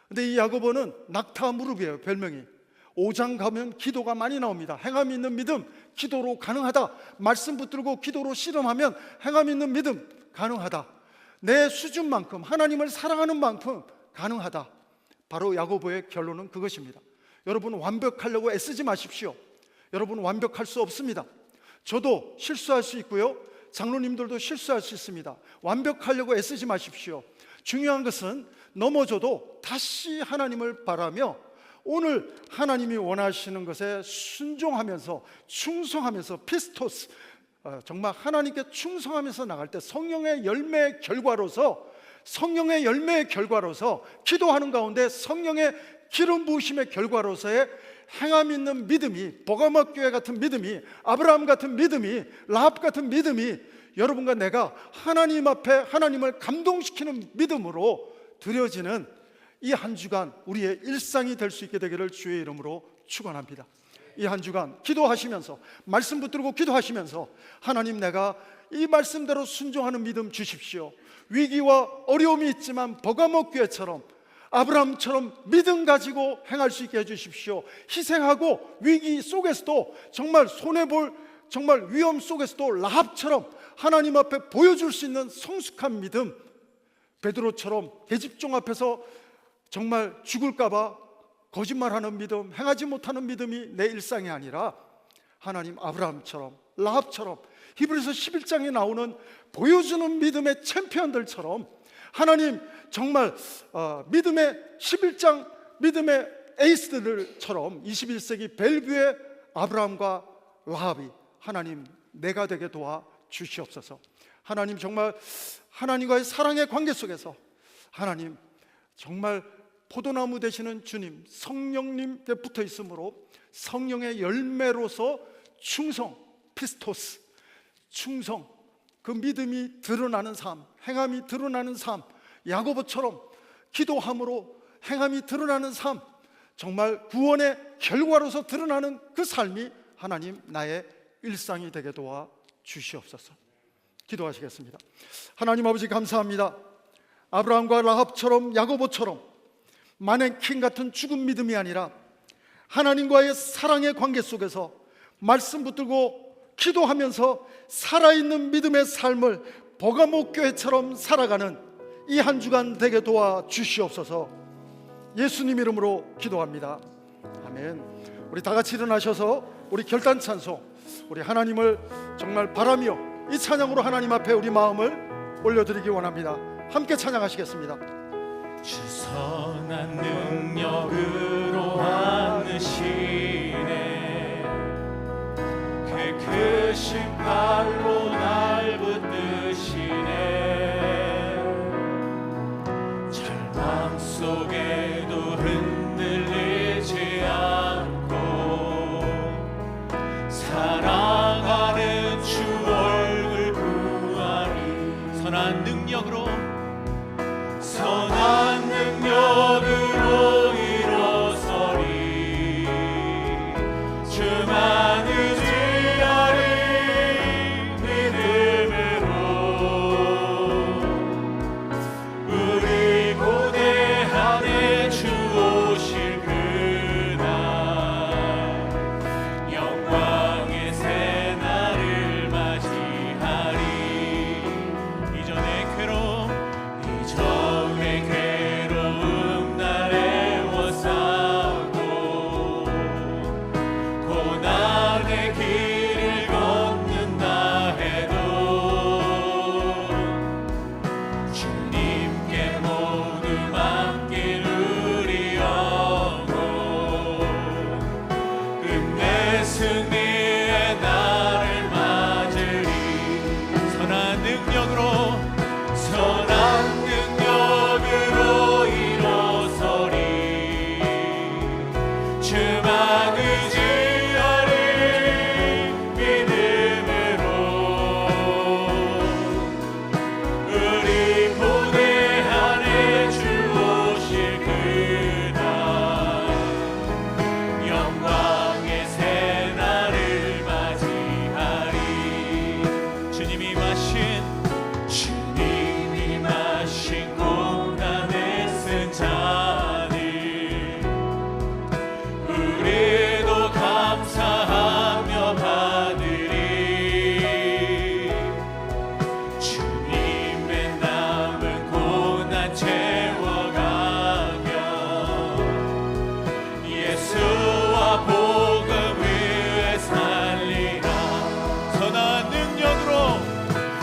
근데 이 야고보는 낙타 무릎이에요, 별명이. 5장 가면 기도가 많이 나옵니다. 행함 있는 믿음, 기도로 가능하다. 말씀 붙들고 기도로 씨름하면 행함 있는 믿음 가능하다. 내 수준만큼, 하나님을 사랑하는 만큼 가능하다. 바로 야고보의 결론은 그것입니다. 여러분, 완벽하려고 애쓰지 마십시오. 여러분, 완벽할 수 없습니다. 저도 실수할 수 있고요, 장로님들도 실수할 수 있습니다. 완벽하려고 애쓰지 마십시오. 중요한 것은 넘어져도 다시 하나님을 바라며 오늘 하나님이 원하시는 것에 순종하면서 충성하면서 피스토스, 정말 하나님께 충성하면서 나갈 때 성령의 열매의 결과로서 기도하는 가운데 성령의 기름 부으심의 결과로서의 행함 있는 믿음이, 버가모 교회 같은 믿음이, 아브라함 같은 믿음이, 라합 같은 믿음이 여러분과 내가 하나님 앞에 하나님을 감동시키는 믿음으로 드려지는 이 한 주간 우리의 일상이 될 수 있게 되기를 주의 이름으로 축원합니다. 이 한 주간 기도하시면서, 말씀 붙들고 기도하시면서, 하나님, 내가 이 말씀대로 순종하는 믿음 주십시오. 위기와 어려움이 있지만 버가모 교회처럼, 아브라함처럼 믿음 가지고 행할 수 있게 해주십시오. 희생하고 위기 속에서도, 정말 손해볼 정말 위험 속에서도 라합처럼 하나님 앞에 보여줄 수 있는 성숙한 믿음, 베드로처럼 계집종 앞에서 정말 죽을까봐 거짓말하는 믿음, 행하지 못하는 믿음이 내 일상이 아니라 하나님, 아브라함처럼, 라합처럼, 히브리서 11장에 나오는 보여주는 믿음의 챔피언들처럼 하나님, 정말 믿음의 11장 믿음의 에이스들처럼 21세기 벨뷰의 아브라함과 라합이 하나님, 내가 되게 도와 주시옵소서. 하나님, 정말 하나님과의 사랑의 관계 속에서 하나님 정말 포도나무 되시는 주님, 성령님께 붙어 있으므로 성령의 열매로서 충성, 피스토스, 충성, 그 믿음이 드러나는 삶, 행함이 드러나는 삶, 야고보처럼 기도함으로 행함이 드러나는 삶, 정말 구원의 결과로서 드러나는 그 삶이 하나님 나의 일상이 되게 도와 주시옵소서. 기도하시겠습니다. 하나님 아버지, 감사합니다. 아브라함과 라합처럼, 야고보처럼 마네킹 같은 죽은 믿음이 아니라 하나님과의 사랑의 관계 속에서 말씀 붙들고 기도하면서 살아있는 믿음의 삶을 버가모 교회처럼 살아가는 이 한 주간 되게 도와 주시옵소서. 예수님 이름으로 기도합니다. 아멘. 우리 다 같이 일어나셔서 우리 결단 찬송, 우리 하나님을 정말 바라며 이 찬양으로 하나님 앞에 우리 마음을 올려드리기 원합니다. 함께 찬양하시겠습니다. 주 선한 능력으로 안으시네, 그 크신 팔로 날 붙드시네. 절망 속에도 흔들리지 않고 사랑하는 주 얼굴 구하리. 선한 능력으로, 선한 능력으로 일어서리. 주만 의지하리. 믿음으로 우리 고대 안에 주 오실 그날, 영광의 새날을 맞이하리. 이전의 괴로움, 이전의 괴로움 날 애워싸고 고난의 길을 걷는다 해도 주님께 모두 맡길 우리 영혼, 끝내 승리의 날을 맞으리. 선한 능력으로, 선한 능력으로 일어서리. 주만 의지하리. 믿음으로 우리 고대 안에 주 오실 그날, 영광의 새날을 맞이하리. 주님이 마신 고난에 쓴 잔을 우리도 감사하며 받으리. 주님의 남은 고난 채워가며 예수와 복음 위에 살리라. 선한 능력으로,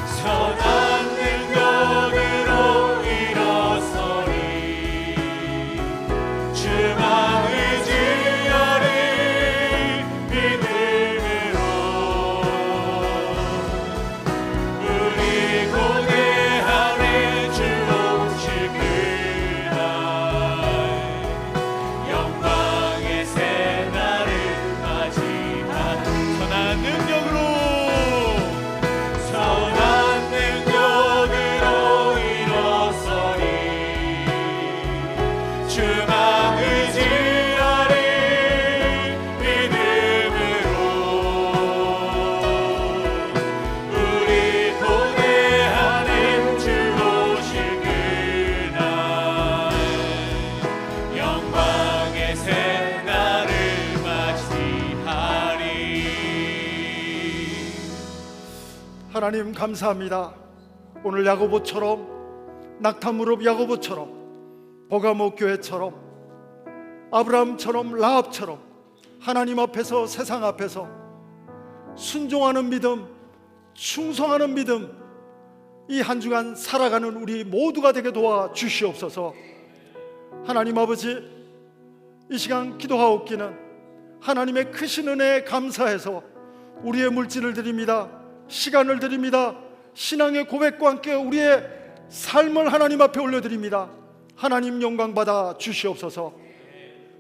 선한 능력으로 일어서리. 주만 의지하리. 믿음으로 우리 고대 안에 주 오실 그날, 영광의 새날을 맞이하리. 선한 능력으로, 선한 능력으로 일어서리. 주만 의지하리. 믿음으로 우리 고대 안에 주 오실 그날, 영광의 새날을 맞이하리. 하나님 감사합니다. 오늘 야고보처럼, 낙타무릎 야고보처럼, 버가모 교회처럼, 아브라함처럼, 라합처럼 하나님 앞에서, 세상 앞에서 순종하는 믿음, 충성하는 믿음, 이 한 주간 살아가는 우리 모두가 되게 도와 주시옵소서. 하나님 아버지, 이 시간 기도하옵기는 하나님의 크신 은혜에 감사해서 우리의 물질을 드립니다. 시간을 드립니다. 신앙의 고백과 함께 우리의 삶을 하나님 앞에 올려드립니다. 하나님 영광 받아 주시옵소서.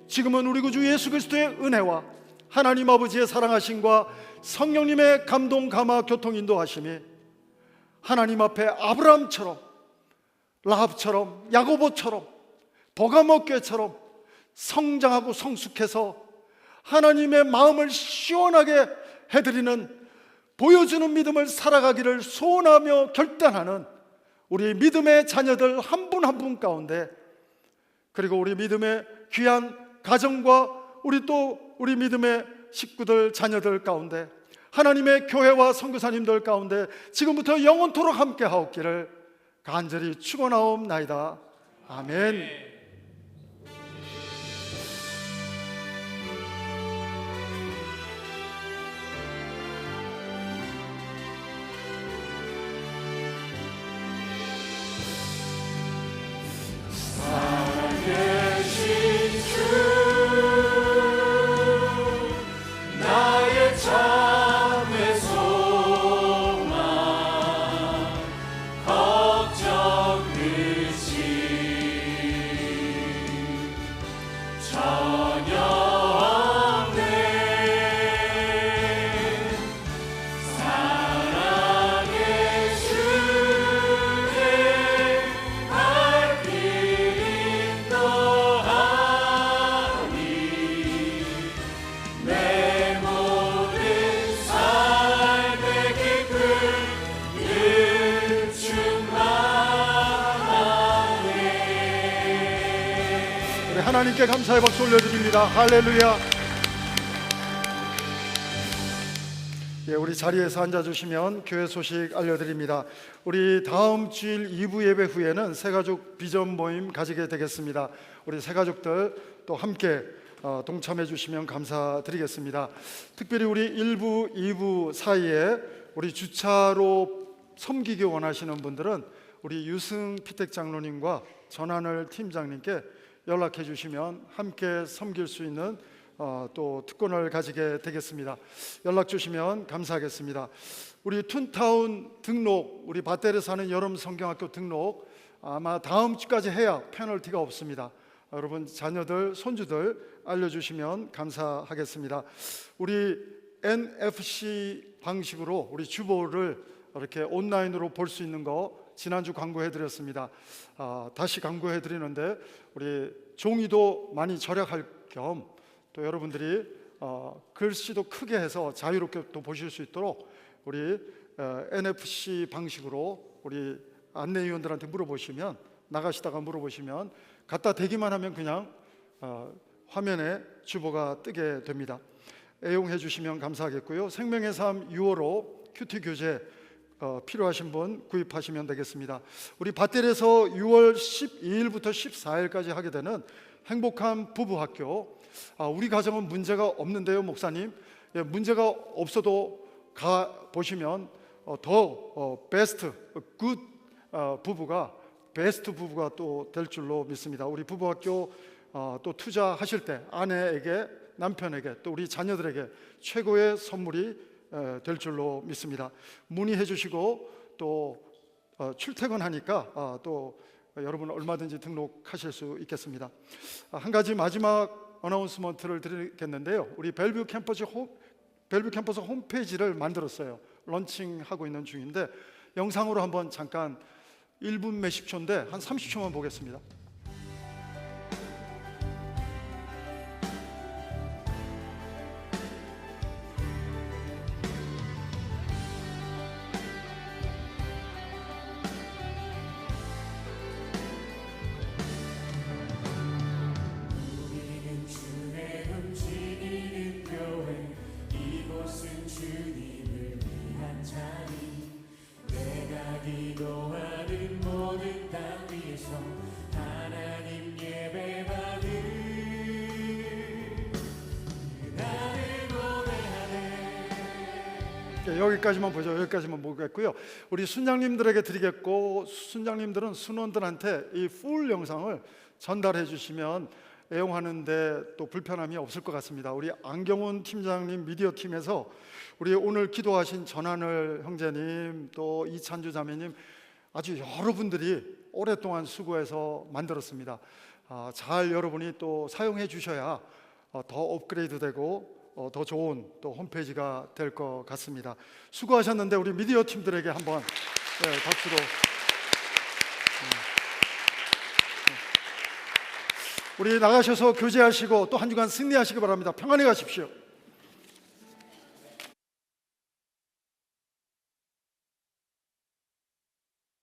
지금은 우리 구주 예수 그리스도의 은혜와 하나님 아버지의 사랑하심과 성령님의 감동 감화 교통 인도하심이 하나님 앞에 아브라함처럼, 라합처럼, 야고보처럼, 버가목교처럼 성장하고 성숙해서 하나님의 마음을 시원하게 해드리는, 보여주는 믿음을 살아가기를 소원하며 결단하는 우리 믿음의 자녀들 한 분 한 분 가운데, 그리고 우리 믿음의 귀한 가정과 우리 믿음의 식구들, 자녀들 가운데, 하나님의 교회와 선교사님들 가운데 지금부터 영원토록 함께 하옵기를 간절히 축원하옵나이다. 아멘. 하나님께 감사의 박수 올려드립니다. 할렐루야. 예, 우리 자리에서 앉아주시면 교회 소식 알려드립니다. 우리 다음 주일 2부 예배 후에는 새가족 비전 모임 가지게 되겠습니다. 우리 새가족들 또 함께 동참해 주시면 감사드리겠습니다. 특별히 우리 1부, 2부 사이에 우리 주차로 섬기기 원하시는 분들은 우리 유승 피택 장로님과 전하늘 팀장님께 연락해 주시면 함께 섬길 수 있는 또 특권을 가지게 되겠습니다. 연락 주시면 감사하겠습니다. 우리 툰타운 등록, 우리 밧데르 사는 여름 성경학교 등록 아마 다음 주까지 해야 페널티가 없습니다. 여러분 자녀들, 손주들 알려주시면 감사하겠습니다. 우리 NFC 방식으로 우리 주보를 이렇게 온라인으로 볼 수 있는 거 지난주 광고해드렸습니다. 다시 광고해드리는데 우리 종이도 많이 절약할 겸 또 여러분들이 글씨도 크게 해서 자유롭게 또 보실 수 있도록 우리 NFC 방식으로 우리 안내위원들한테 물어보시면, 나가시다가 물어보시면 갖다 대기만 하면 그냥 화면에 주보가 뜨게 됩니다. 애용해 주시면 감사하겠고요. 생명의 삶 6월호 큐티 교재 필요하신 분 구입하시면 되겠습니다. 우리 밧데르에서 6월 12일부터 14일까지 하게 되는 행복한 부부학교, 우리 가정은 문제가 없는데요 목사님. 예, 문제가 없어도 가 보시면 더 베스트 굿 부부가 베스트 부부가 또 될 줄로 믿습니다. 우리 부부학교 또 투자하실 때 아내에게, 남편에게, 또 우리 자녀들에게 최고의 선물이 될 줄로 믿습니다. 문의해 주시고 또 출퇴근하니까 또 여러분 얼마든지 등록하실 수 있겠습니다. 한 가지 마지막 어나운스먼트를 드리겠는데요. 우리 벨뷰 캠퍼스 홈페이지를 만들었어요. 런칭하고 있는 중인데 영상으로 한번 잠깐 1분 몇십 초인데 한 30초만 보겠습니다. 여기까지만 보죠. 여기까지만 보겠고요. 우리 순장님들에게 드리겠고, 순장님들은 순원들한테 이 풀 영상을 전달해 주시면 애용하는데 또 불편함이 없을 것 같습니다. 우리 안경훈 팀장님 미디어 팀에서 우리 오늘 기도하신 전하늘 형제님 또 이찬주 자매님 아주 여러분들이 오랫동안 수고해서 만들었습니다. 잘 여러분이 또 사용해 주셔야 더 업그레이드되고 더 좋은 또 홈페이지가 될 것 같습니다. 수고하셨는데 우리 미디어 팀들에게 한번 박수로. 우리 나가셔서 교제하시고 또 한 주간 승리하시기 바랍니다. 평안히 가십시오.